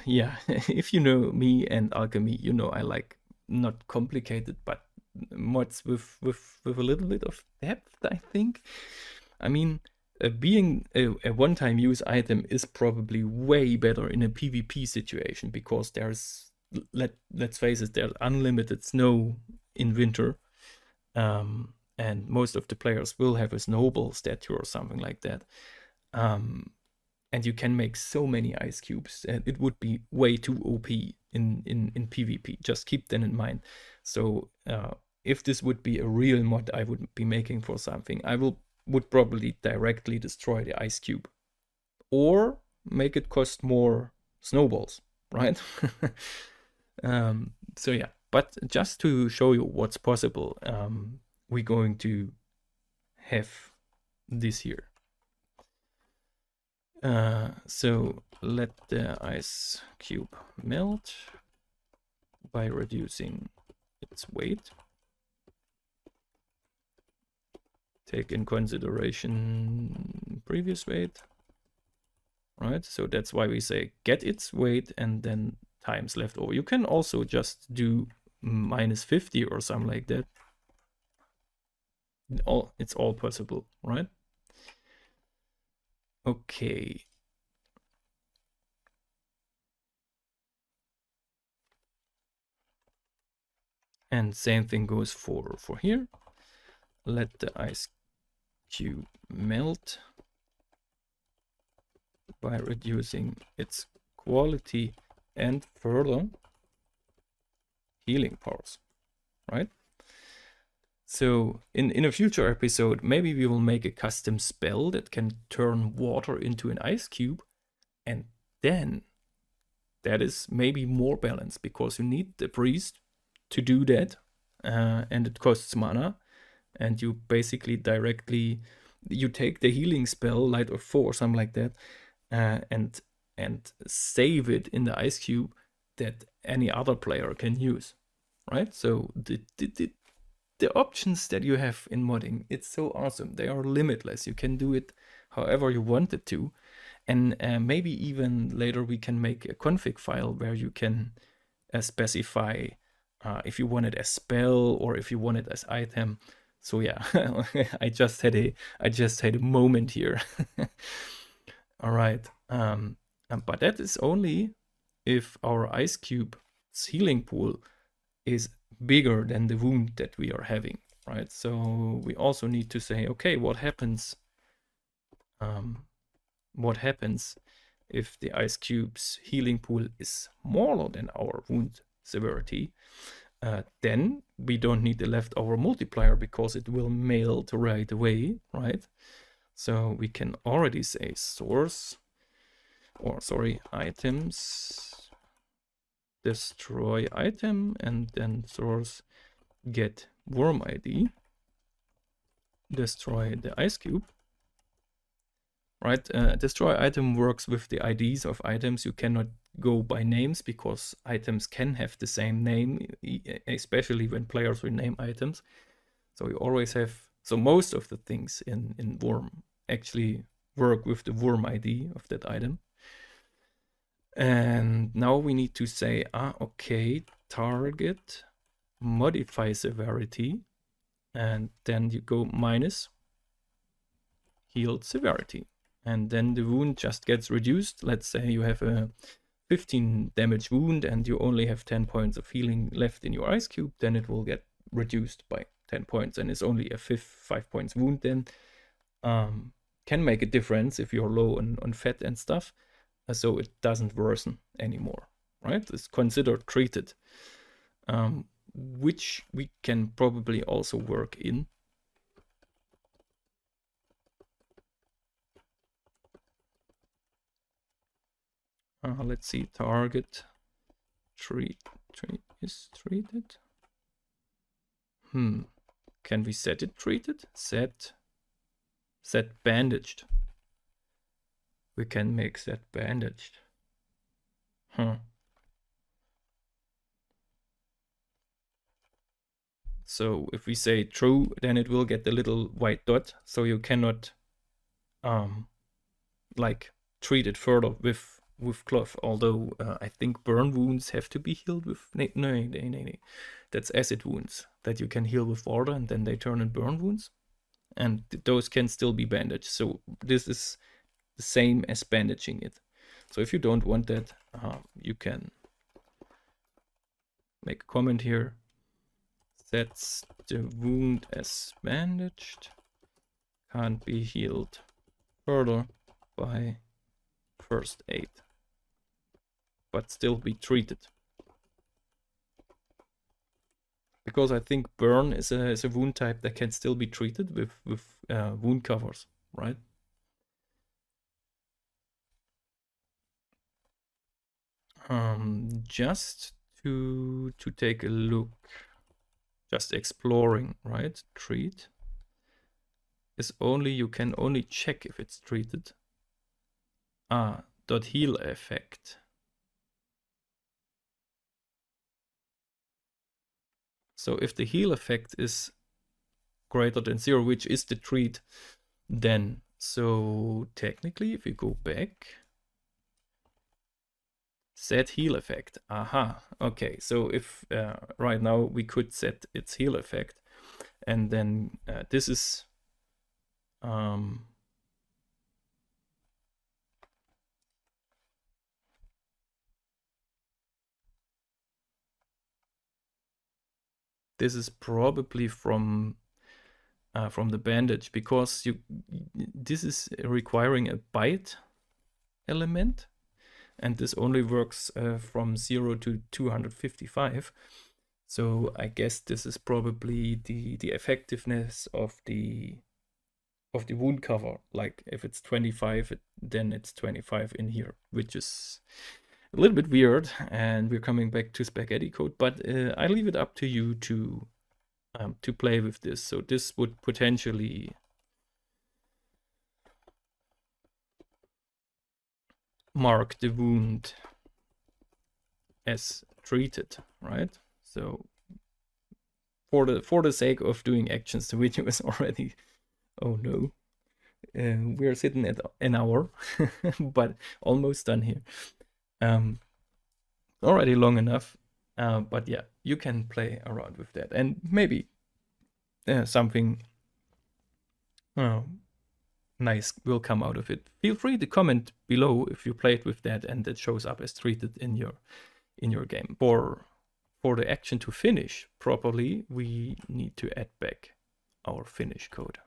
yeah, if you know me and alchemy, you know I like not complicated, but mods with a little bit of depth, I think. I mean, being a one-time use item is probably way better in a PvP situation because there's, let's face it, there's unlimited snow in winter. And most of the players will have a snowball statue or something like that. And you can make so many ice cubes, and it would be way too OP in PvP. Just keep that in mind. So if this would be a real mod I would be making for something, I would probably directly destroy the ice cube, or make it cost more snowballs, right? So yeah, but just to show you what's possible, we're going to have this here. So let the ice cube melt by reducing its weight. Take in consideration previous weight, right? So that's why we say get its weight and then times left over. You can also just do -50 or something like that. It's all possible, right? Okay. And same thing goes for here. Let the ice cube melt by reducing its quality and further healing powers, right? So in a future episode, maybe we will make a custom spell that can turn water into an ice cube, and then that is maybe more balanced because you need the priest to do that, and it costs mana, and you basically directly you take the healing spell, Light of 4 or something like that, and save it in the ice cube that any other player can use, right? So the options that you have in modding, it's so awesome. They are limitless. You can do it however you want it to. And maybe even later we can make a config file where you can specify if you want it as spell or if you want it as item. So yeah, I just had a moment here. All right, but that is only if our ice cube healing pool is bigger than the wound that we are having, right? So we also need to say, okay, what happens if the ice cube's healing pool is smaller than our wound severity? Then we don't need the leftover multiplier because it will melt right away, right? So we can already say source, or sorry, items, destroy item, and then source get Wurm ID, destroy the ice cube, right? Destroy item works with the IDs of items. You cannot go by names because items can have the same name, especially when players rename items. So you always have, so most of the things in Wurm actually work with the Wurm ID of that item. And now we need to say, okay, target, modify severity, and then you go minus healed severity. And then the wound just gets reduced. Let's say you have a 15 damage wound and you only have 10 points of healing left in your ice cube, then it will get reduced by 10 points and it's only a 5 points wound then. Can make a difference if you're low on fat and stuff, so it doesn't worsen anymore, right? It's considered treated, which we can probably also work in. Let's see, target treat is treated. Can we set it treated? Set bandaged. We can make set bandaged. So if we say true, then it will get the little white dot, so you cannot like treat it further with cloth. Although I think burn wounds have to be healed with no, that's acid wounds that you can heal with water and then they turn in burn wounds, and those can still be bandaged. So this is the same as bandaging it. So if you don't want that, you can make a comment here. Sets the wound as bandaged, can't be healed further by first aid, but still be treated. Because I think burn is a wound type that can still be treated with wound covers, right? Just to take a look, just exploring, right? Treat is only, you can only check if it's treated. Dot heal effect. So if the heal effect is greater than 0, which is the treat, then so technically if you go back, set heal effect. Okay, so if right now we could set its heal effect, and then this is this is probably from the bandage, because this is requiring a bite element, and this only works from 0 to 255. So I guess this is probably the effectiveness of the wound cover. Like if it's 25, then it's 25 in here, which is a little bit weird, and we're coming back to spaghetti code, but I leave it up to you to play with this. So this would potentially mark the wound as treated, right? So for the sake of doing actions, the video is already, oh no, we're sitting at an hour, but almost done here. Already long enough, but yeah, you can play around with that, and maybe something nice will come out of it. Feel free to comment below if you played with that and it shows up as treated in your game. For the action to finish properly, we need to add back our finish code,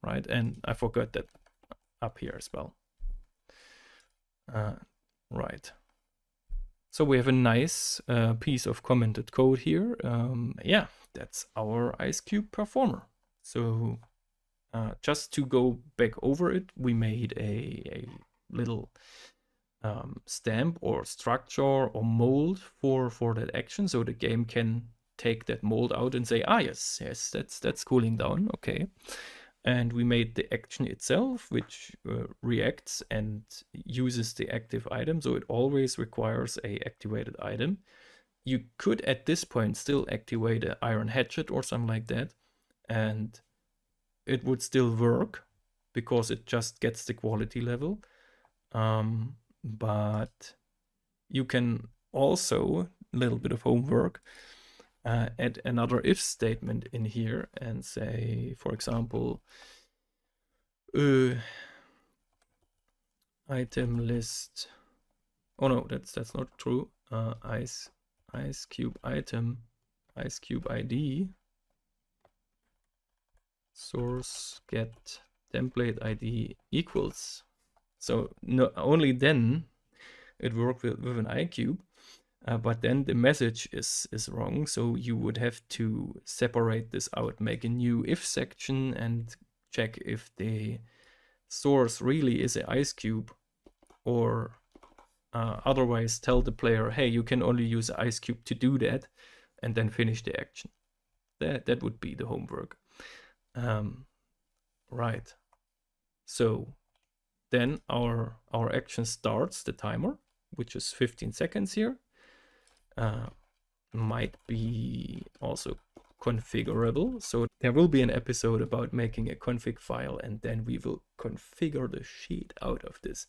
right? And I forgot that up here as well. Right. So we have a nice piece of commented code here. Yeah, that's our ice cube performer. So just to go back over it, we made a little stamp or structure or mold for that action, so the game can take that mold out and say, yes, that's cooling down, okay. And we made the action itself, which reacts and uses the active item, so it always requires a activated item. You could at this point still activate an iron hatchet or something like that, and it would still work because it just gets the quality level. But you can also little bit of homework. Add another if statement in here and say, for example, item list. Oh no, that's not true. Ice cube item, ice cube ID, source get template ID equals. So no, only then it works with an iCube. But then the message is wrong, so you would have to separate this out, make a new if section and check if the source really is an ice cube, or otherwise tell the player, hey, you can only use an ice cube to do that, and then finish the action. That would be the homework. Right. So then our action starts the timer, which is 15 seconds here. Might be also configurable. So there will be an episode about making a config file, and then we will configure the shit out of this,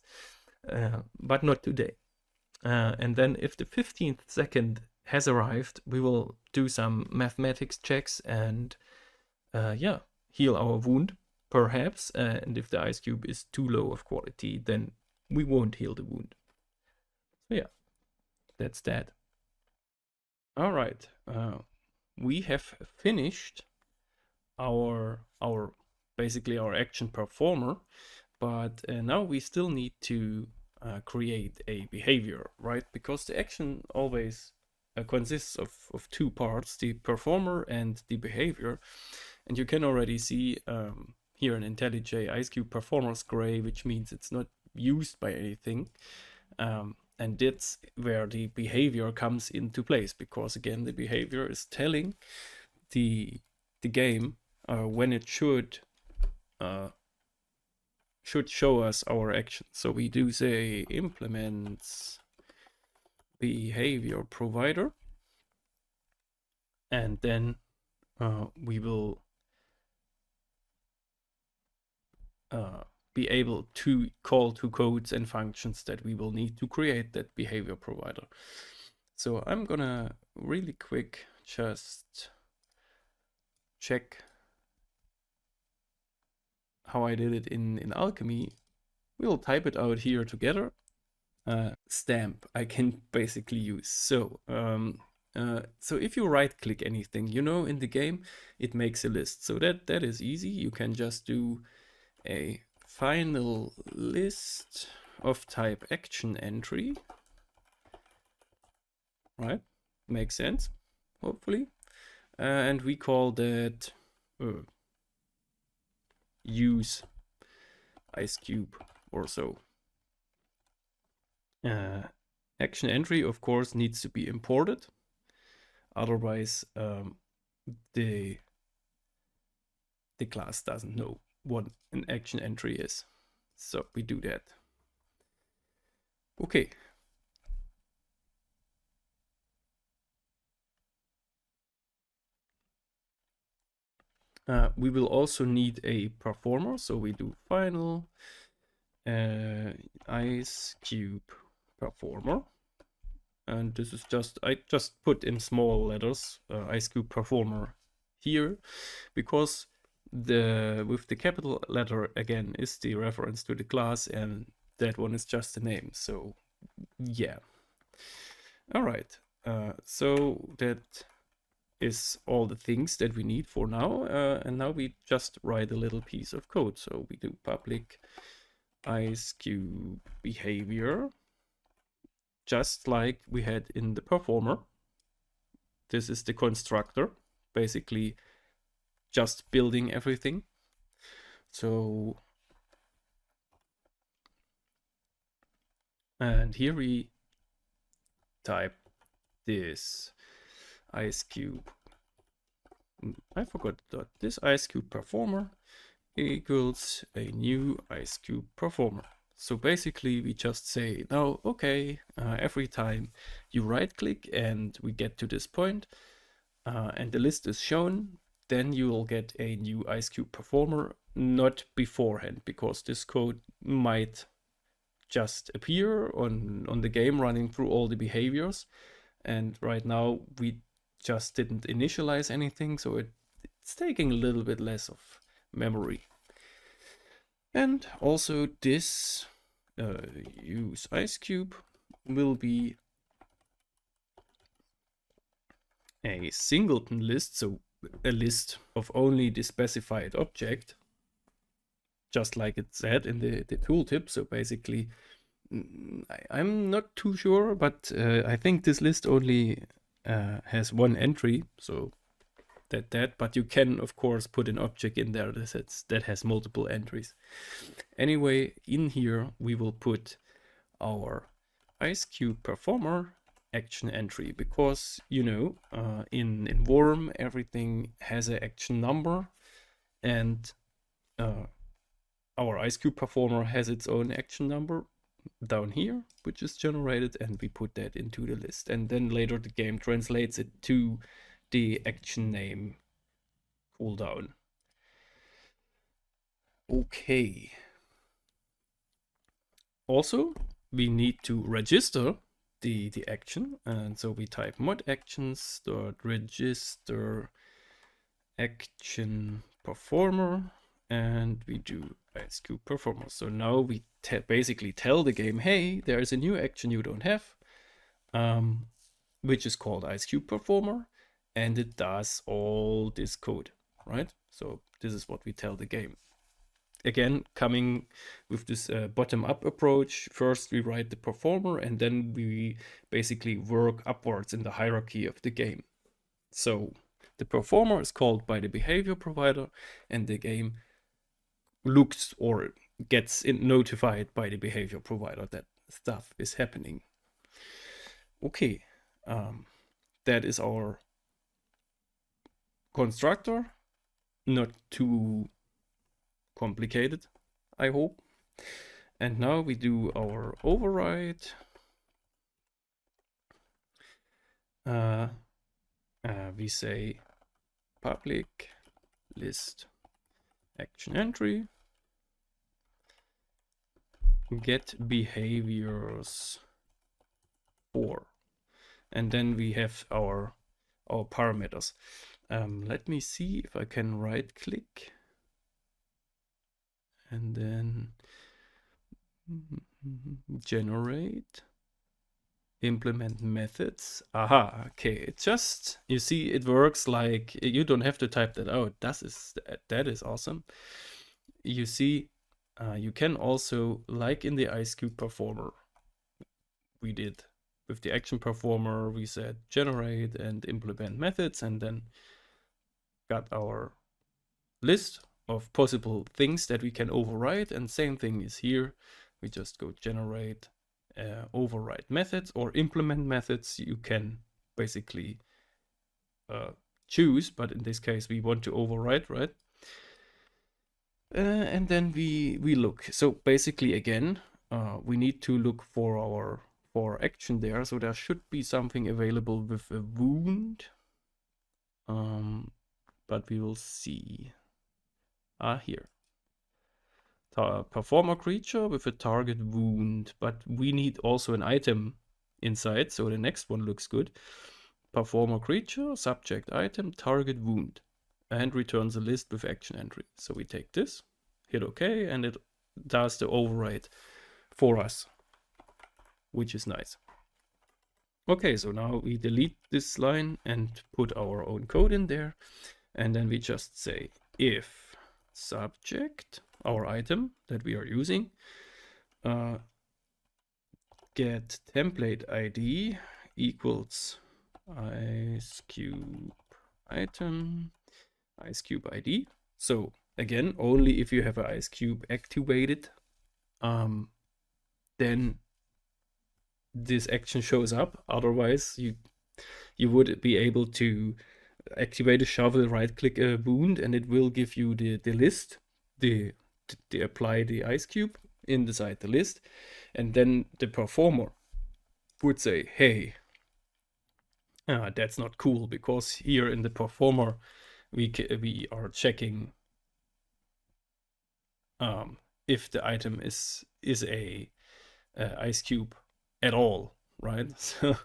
but not today. And then if the 15th second has arrived, we will do some mathematics checks and yeah, heal our wound, perhaps. And if the ice cube is too low of quality, then we won't heal the wound. So yeah, that's that. All right, we have finished our basically our action performer, but now we still need to create a behavior, right? Because the action always consists of two parts, the performer and the behavior. And you can already see here in Intelli-J IceCube performer's gray, which means it's not used by anything. And that's where the behavior comes into place, because again, the behavior is telling the game when it should show us our action. So we do say implements behavior provider, and then we will be able to call to codes and functions that we will need to create that behavior provider. So I'm gonna really quick just check how I did it in Alchemy. We'll type it out here together. Stamp I can basically use. So so if you right click anything, you know, in the game, it makes a list. So that is easy. You can just do a final list of type action entry, right? Makes sense, hopefully. And we call that use ice cube or so. Action entry, of course, needs to be imported. Otherwise, the class doesn't know what an action entry is. So we do that. Okay. We will also need a performer, so we do final ice cube performer, and this is just, I just put in small letters ice cube performer here, because with the capital letter again is the reference to the class, and that one is just the name. So yeah. All right, so that is all the things that we need for now, and now we just write a little piece of code. So we do public ice cube behavior, just like we had in the performer. This is the constructor, basically just building everything. So, and here we type this ice cube. I forgot that this ice cube performer equals a new ice cube performer. So basically we just say now, okay, every time you right click and we get to this point and the list is shown, then you will get a new ice cube performer, not beforehand, because this code might just appear on the game running through all the behaviors, And right now we just didn't initialize anything, so it's taking a little bit less of memory. And also this use ice cube will be a singleton list, so a list of only the specified object, just like it said in the tooltip. So basically, I'm not too sure, but I think this list only has one entry, so that. But you can, of course, put an object in there that has multiple entries. Anyway, in here we will put our ice cube performer action entry, because in Wurm everything has an action number, and our ice cube performer has its own action number down here, which is generated, and we put that into the list, and then later the game translates it to the action name cooldown. Okay. Also, we need to register the action, and so we type mod actions dot register action performer, and we do ice cube performer. So now we basically tell the game, hey, there is a new action you don't have, which is called ice cube performer, and it does all this code, right? So this is what we tell the game. Again, coming with this bottom-up approach, first we write the performer, and then we basically work upwards in the hierarchy of the game. So the performer is called by the behavior provider, and the game looks or gets notified by the behavior provider that stuff is happening. Okay, that is our constructor. Not too complicated, I hope. And now we do our override. We say public list action entry get behaviors 4, and then we have our parameters. Let me see if I can right click and then generate implement methods. Aha, okay, it just, you see, it works like, you don't have to type that out. That is awesome. You see, you can also, like in the ice cube performer we did with the action performer, we said generate and implement methods, and then got our list of possible things that we can override. And same thing is here. We just go generate override methods or implement methods. You can basically choose, but in this case we want to override, right? And then we look. So basically, again, we need to look for our action there. So there should be something available with a wound, but we will see. Here. Performer creature with a target wound, but we need also an item inside, so the next one looks good. Performer creature, subject item, target wound, and returns a list with action entry. So we take this, hit OK, and it does the override for us, which is nice. Okay, so now we delete this line and put our own code in there, and then we just say if subject, our item that we are using, get template ID equals ice cube item ice cube ID. So again, only if you have an ice cube activated, then this action shows up. Otherwise, you would be able to activate a shovel, right click a wound, and it will give you the list, the apply the ice cube inside the list, and then the performer would say, hey, that's not cool, because here in the performer we are checking if the item is a ice cube at all, right? So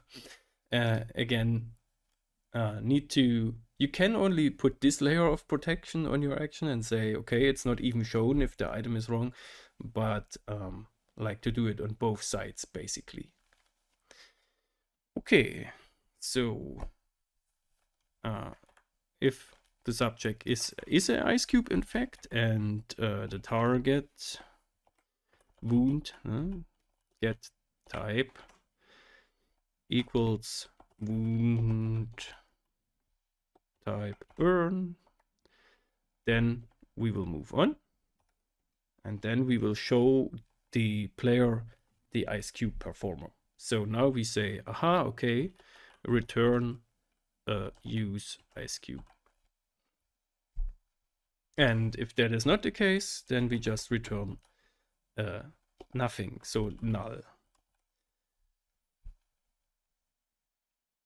Again, you can only put this layer of protection on your action and say, okay, it's not even shown if the item is wrong, but like to do it on both sides basically. Okay, so if the subject is an ice cube in fact, and the target wound get type equals wound type burn, then we will move on, and then we will show the player the ice cube performer. So now we say, aha, okay, return use ice cube. And if that is not the case, then we just return nothing, so null.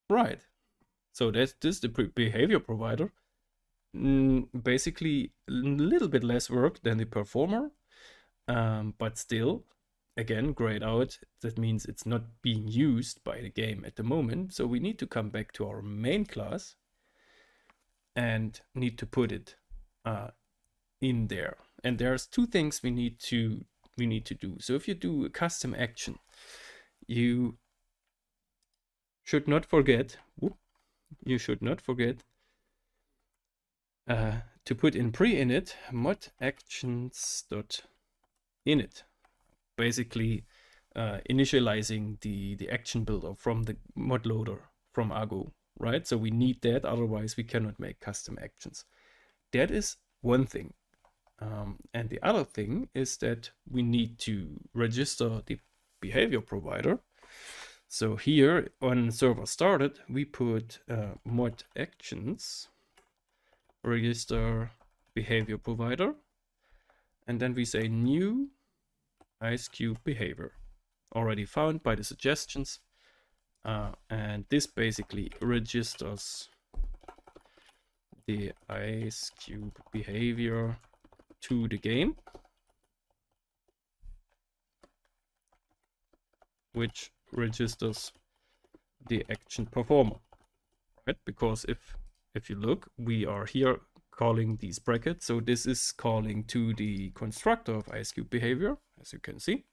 Right. So this is the behavior provider. Basically, a little bit less work than the performer, but still, again, grayed out. That means it's not being used by the game at the moment. So we need to come back to our main class and need to put it in there. And there's two things we need to do. So if you do a custom action, you should not forget. You should not forget to put in pre-init mod actions.init, basically initializing the action builder from the mod loader from Argo, right? So we need that, otherwise we cannot make custom actions. That is one thing. And the other thing is that we need to register the behavior provider. So here on server started, we put mod actions register behavior provider, and then we say new ice cube behavior, already found by the suggestions, and this basically registers the ice cube behavior to the game, which registers the action performer, right? Because if you look, we are here calling these brackets, so this is calling to the constructor of ice cube behavior, as you can see,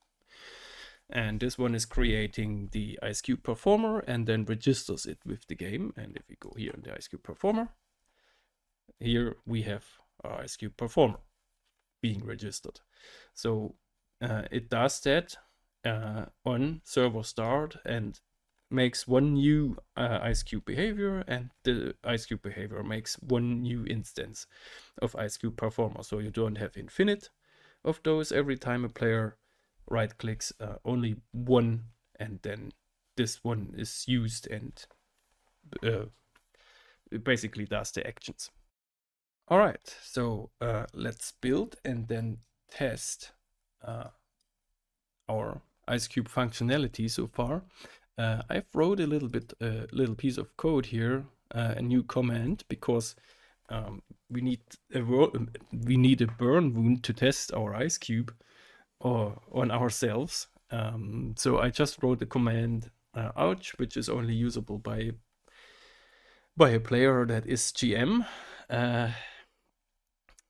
and this one is creating the ice cube performer and then registers it with the game. And if we go here in the ice cube performer, here we have our ice cube performer being registered. So it does that on server start and makes one new ice cube behavior, and the ice cube behavior makes one new instance of ice cube performer. So you don't have infinite of those. Every time a player right clicks, only one, and then this one is used and it basically does the actions. All right, so let's build and then test our ice cube functionality so far. I've wrote a little piece of code here, a new command, because we need a burn wound to test our ice cube or on ourselves. So I just wrote the command ouch, which is only usable by a player that is GM.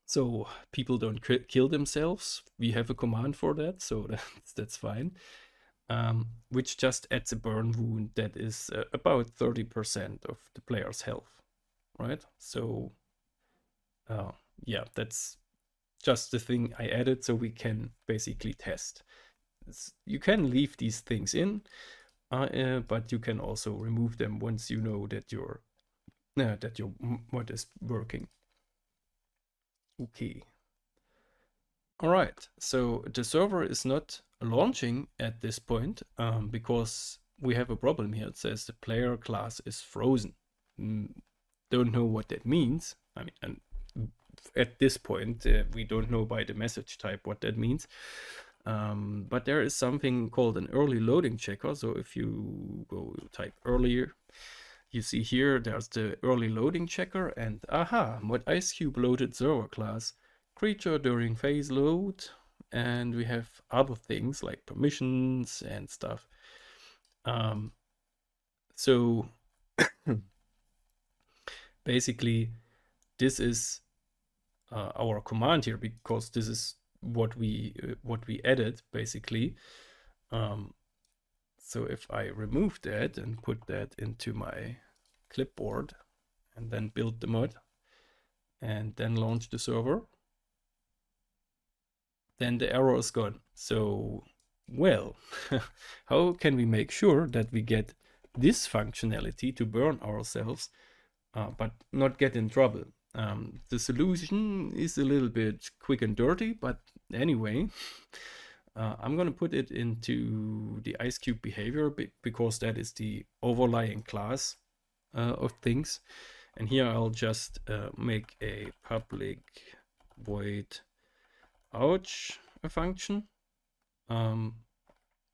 So people don't kill themselves. We have a command for that, so that's fine. Which just adds a burn wound that is about 30% of the player's health, right? So yeah, that's just the thing I added so we can basically test. You can leave these things in, but you can also remove them once you know that your mod is working. Okay. All right, so the server is not launching at this point because we have a problem here. It says the player class is frozen. Don't know what that means. I mean, and at this point, we don't know by the message type what that means. But there is something called an early loading checker. So if you go type earlier, you see here there's the early loading checker, and aha, mod ice cube loaded server class. Creature during phase load, and we have other things like permissions and stuff. So basically this is our command here, because this is what we added basically. So if I remove that and put that into my clipboard and then build the mod and then launch the server, then the error is gone. So, well, how can we make sure that we get this functionality to burn ourselves, but not get in trouble? The solution is a little bit quick and dirty, but anyway, I'm going to put it into the IceCube behavior because that is the overlying class of things. And here I'll just make a public void ouch a function,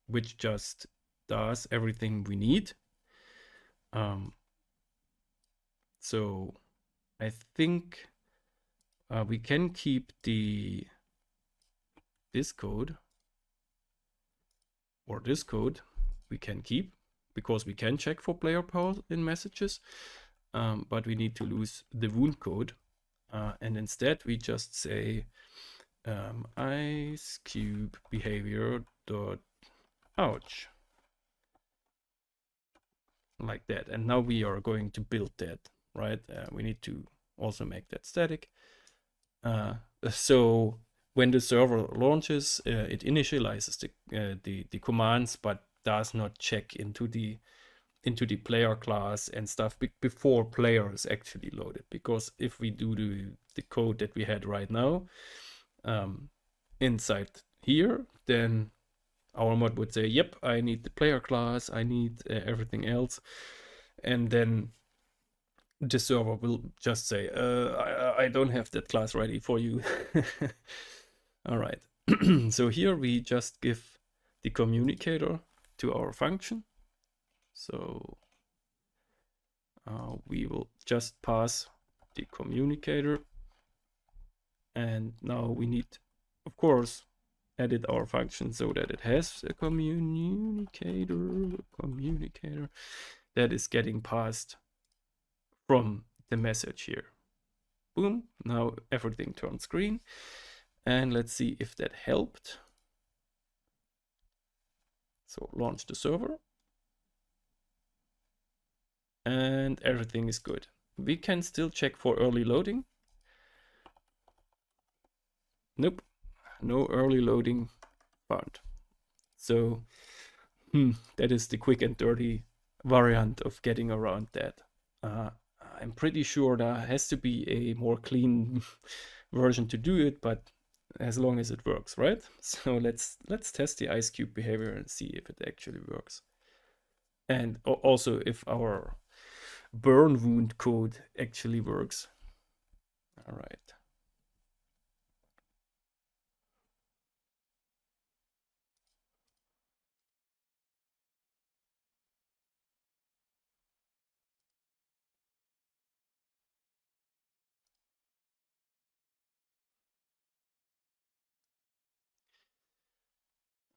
which just does everything we need. So I think we can keep this code, or this code we can keep, because we can check for player power in messages, but we need to lose the wound code, and instead we just say IceCube behavior dot ouch, like that. And now we are going to build that, right? We need to also make that static. So when the server launches, it initializes the commands, but does not check into the player class and stuff before player is actually loaded. Because if we do the code that we had right now inside here, then our mod would say, yep, I need the player class, I need everything else. And then the server will just say, I don't have that class ready for you. All right. So here we just give the communicator to our function. So we will just pass the communicator. And now we need, of course, edit our function so that it has a communicator that is getting passed from the message here. Boom, now everything turns green. And let's see if that helped. So launch the server. And everything is good. We can still check for early loading. Nope, no early loading found. So that is the quick and dirty variant of getting around that. I'm pretty sure there has to be a more clean version to do it, but as long as it works, right? So let's test the IceCube behavior and see if it actually works. And also if our burn wound code actually works. All right.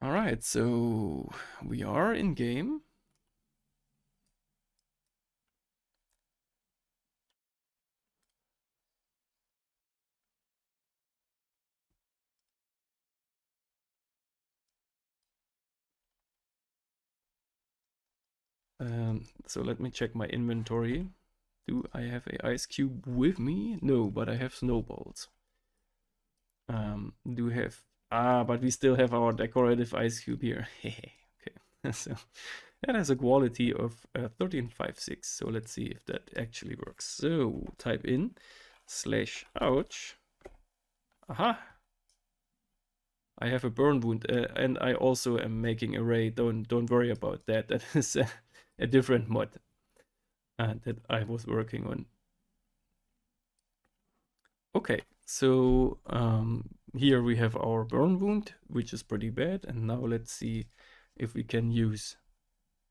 All right, so we are in game. So let me check my inventory. Do I have a IceCube with me? No, but I have snowballs. Do we have... but we still have our decorative IceCube here. Okay, so that has a quality of 1356. So let's see if that actually works. So type in /ouch. Aha! I have a burn wound, and I also am making array. Don't worry about that. That is a different mod that I was working on. Okay, so here we have our burn wound, which is pretty bad. And now let's see if we can use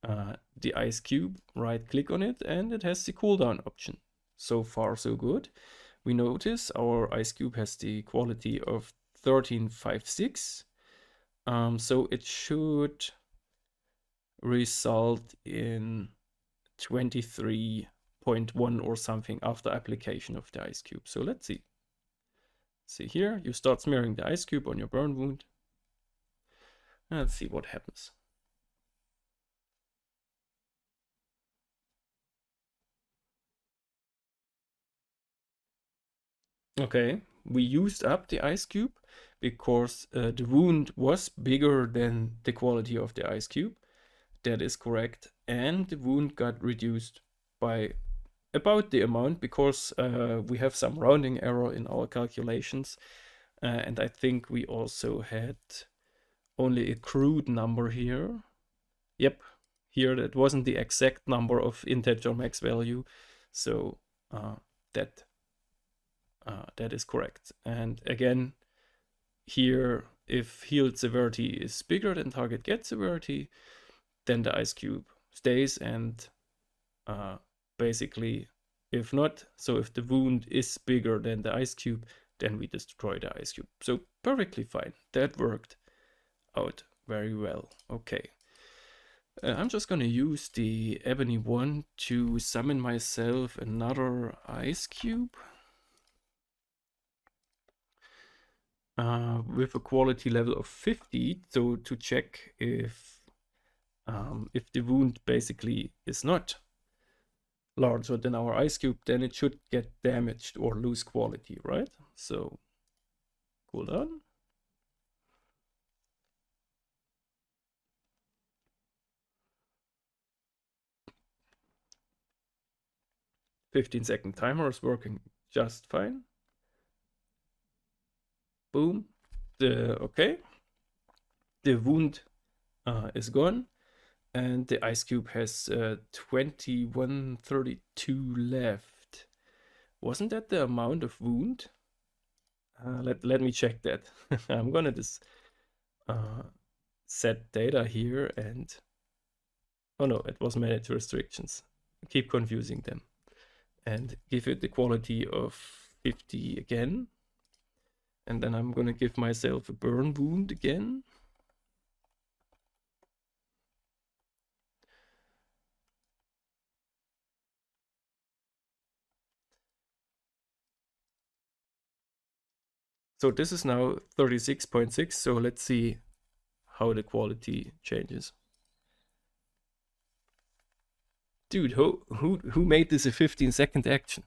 the IceCube. Right click on it, and it has the cooldown option. So far, so good. We notice our IceCube has the quality of 1356. So it should result in 23.1 or something after application of the ice cube. So let's see. See here, you start smearing the ice cube on your burn wound. Let's see what happens. Okay, we used up the ice cube because the wound was bigger than the quality of the ice cube. That is correct. And the wound got reduced by about the amount because we have some rounding error in our calculations. And I think we also had only a crude number here. Yep, here that wasn't the exact number of integer max value. So that is correct. And again, here, if healed severity is bigger than target get severity, then the ice cube stays, and basically, if not, so if the wound is bigger than the ice cube, then we destroy the ice cube. So perfectly fine. That worked out very well. Okay. I'm just gonna use the ebony one to summon myself another ice cube. With a quality level of 50, so to check if the wound basically is not larger than our ice cube, then it should get damaged or lose quality, right? So hold on. "15-second timer is working just fine." Boom. Okay. The wound is gone, and the ice cube has 2132 left. Wasn't that the amount of wound? Let me check that. I'm gonna just set data here, and oh no, it was manage restrictions. I keep confusing them. And give it the quality of 50 again. And then I'm gonna give myself a burn wound again. So this is now 36.6. So let's see how the quality changes. Dude, who made this a 15-second action?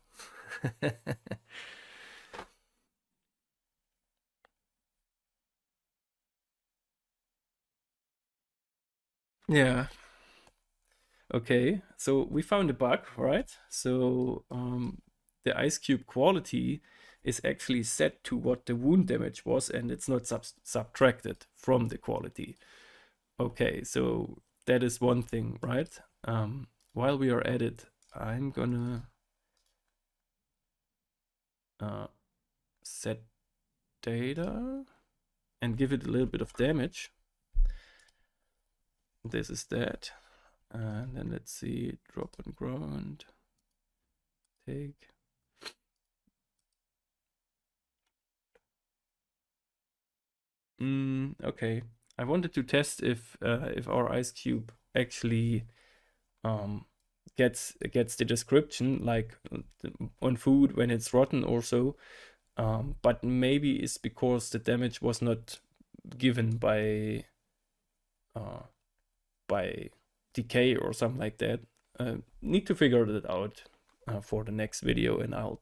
Yeah. Okay, so we found a bug, right? So the ice cube quality is actually set to what the wound damage was, and it's not subtracted from the quality. Okay, so that is one thing, right? While we are at it, I'm gonna set data and give it a little bit of damage. This is that. And then let's see, drop on ground, take. Okay. I wanted to test if our ice cube actually gets the description like on food when it's rotten or so. But maybe it's because the damage was not given by decay or something like that. Need to figure that out for the next video, and I'll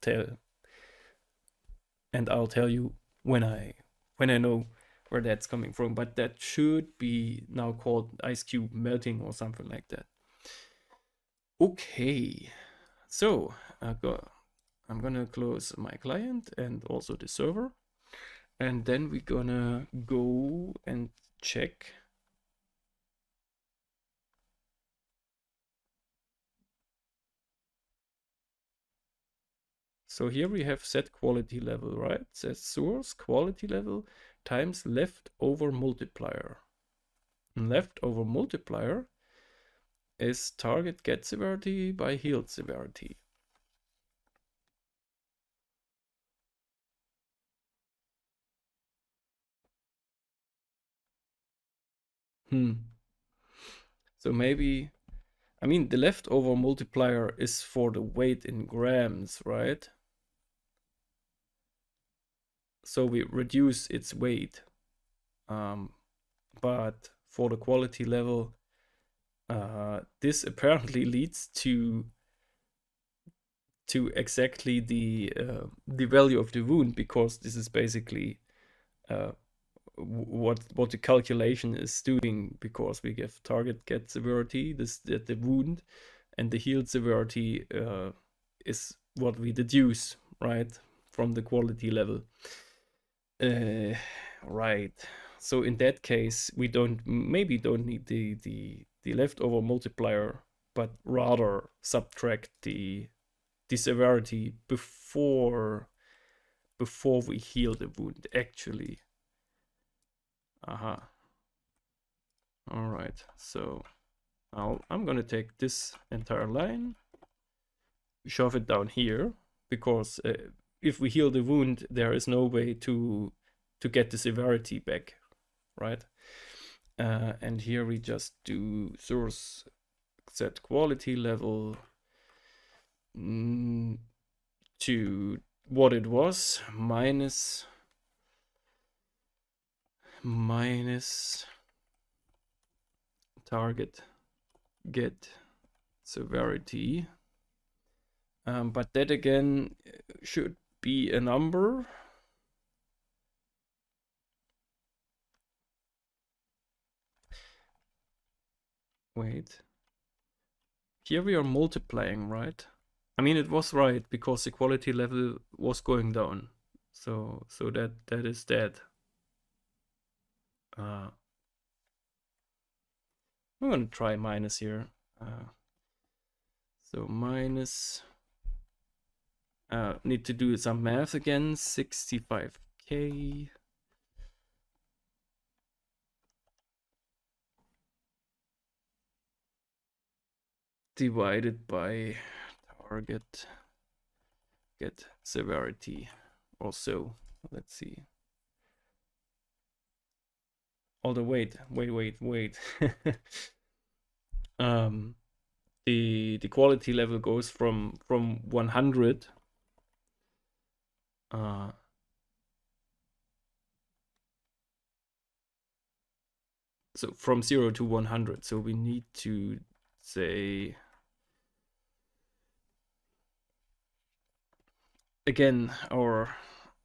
tell you when I know where that's coming from. But that should be now called ice cube melting or something like that. Okay, so I'm gonna close my client and also the server, and then we're gonna go and check. So here we have set quality level, right? Set source quality level times leftover multiplier. And leftover multiplier is target get severity by healed severity. So maybe I mean, the leftover multiplier is for the weight in grams, right? So we reduce its weight. But for the quality level, this apparently leads to exactly the value of the wound, because this is basically what the calculation is doing, because we give target get severity, this the wound, and the healed severity is what we deduce, right, from the quality level. Right. So in that case, we maybe don't need the leftover multiplier, but rather subtract the severity before we heal the wound, actually. Aha. All right. So I'm gonna take this entire line, shove it down here, because if we heal the wound, there is no way to get the severity back, right? And here we just do source set quality level to what it was, minus target get severity. But that again should be a number. Wait. Here we are multiplying, right? I mean, it was right, because the quality level was going down. So that is dead. I'm gonna try minus here. So minus, need to do some math again. 65k divided by target get severity, or so. Let's see. Although wait. The quality level goes from 100. So from 0 to 100. So we need to say again our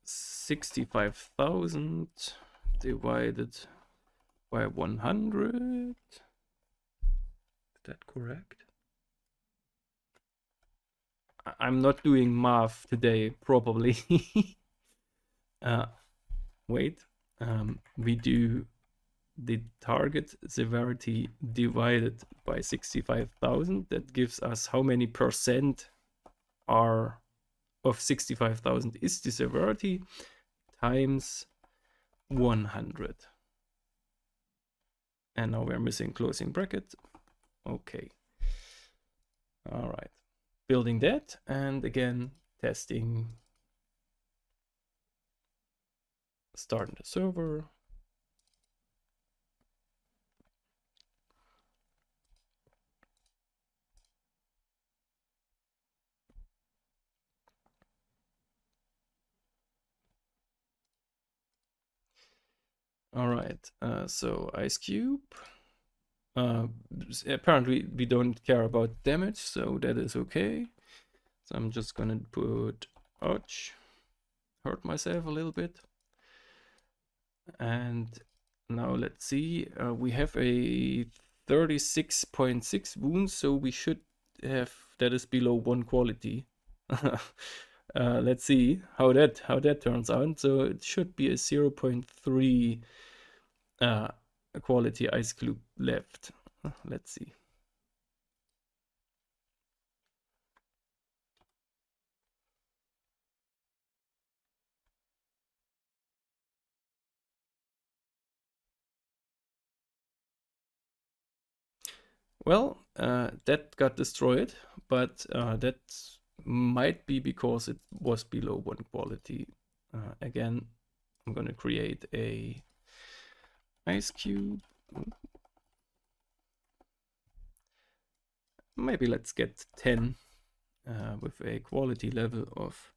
65,000 divided by 100. Is that correct? I'm not doing math today, probably. Wait. We do the target severity divided by 65,000. That gives us how many percent are of 65,000 is the severity, times 100. And now we're missing closing bracket. Okay. All right. Building that, and again, testing. Starting the server. All right, so ice cube. Apparently we don't care about damage, so that is okay. So I'm just gonna put ouch, hurt myself a little bit. And now let's see, we have a 36.6 wounds, so we should have, that is below 1 quality. Let's see how that turns out. So it should be a 0.3 quality ice cube left. Let's see. Well, that got destroyed, but that might be because it was below 1 quality. Again, I'm gonna create a ice cube. maybe let's get 10 with a quality level of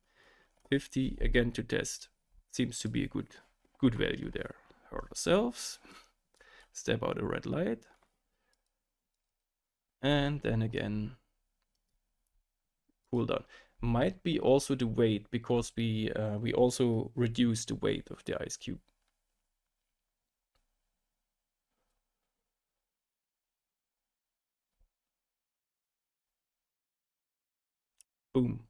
50 again to test. Seems to be a good value there. Hurt ourselves. Step out a red light. And then again, cool down. Might be also the weight, because we also reduce the weight of the ice cube. Boom.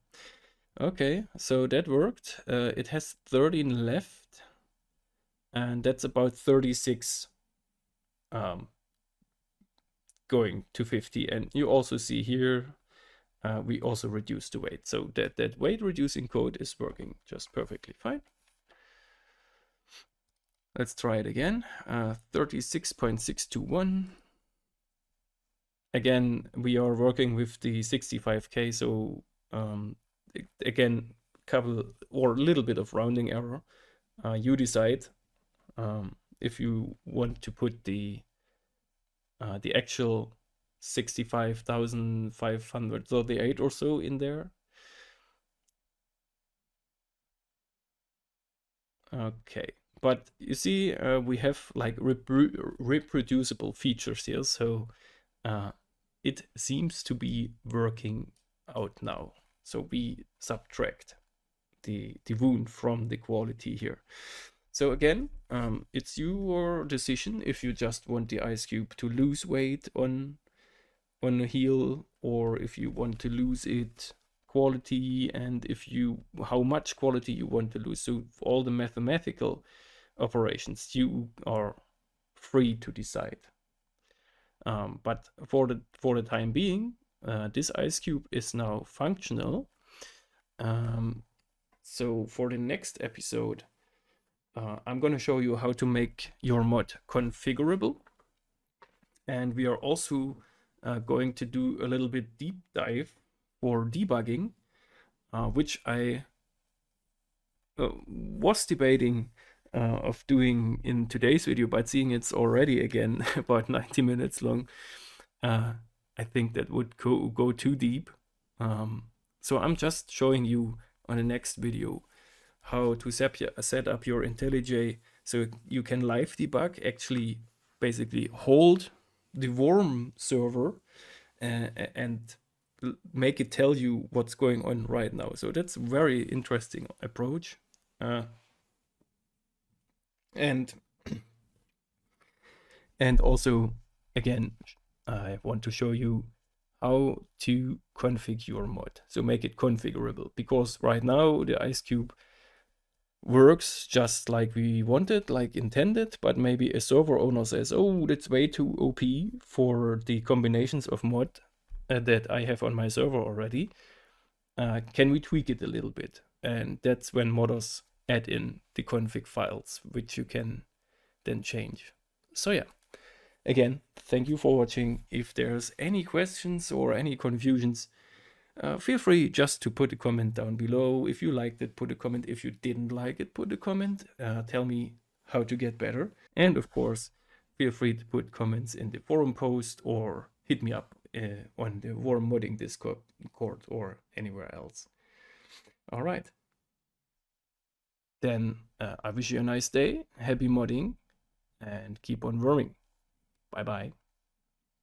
Okay, so that worked. It has 13 left, and that's about 36 going to 50. And you also see here, we also reduced the weight. So that weight reducing code is working just perfectly fine. Let's try it again. 36.621. Again, we are working with the 65K, so again, couple or a little bit of rounding error. You decide if you want to put the actual 65,538 or so in there. Okay, but you see, we have like reproducible features here, so it seems to be working out now. So we subtract the wound from the quality here. So again, it's your decision if you just want the ice cube to lose weight on a heel, or if you want to lose it quality, and how much quality you want to lose. So for all the mathematical operations, you are free to decide. But for the time being, this ice cube is now functional. So for the next episode, I'm going to show you how to make your mod configurable. And we are also going to do a little bit deep dive for debugging, which I was debating of doing in today's video, but seeing it's already again about 90 minutes long, I think that would go too deep. So I'm just showing you on the next video how to set up your Intelli-J so you can live debug, actually basically hold the Wurm server and make it tell you what's going on right now. So that's a very interesting approach. And also, again, I want to show you how to configure your mod. So make it configurable, because right now the ice cube works just like we wanted, like intended, but maybe a server owner says, oh, that's way too OP for the combinations of mod that I have on my server already. Can we tweak it a little bit? And that's when modders add in the config files, which you can then change. So yeah, again, thank you for watching. If there's any questions or any confusions, feel free just to put a comment down below. If you liked it, put a comment. If you didn't like it, put a comment. Tell me how to get better. And of course, feel free to put comments in the forum post, or hit me up on the Wurm modding Discord or anywhere else. All right. Then I wish you a nice day, happy modding, and keep on worming. Bye bye.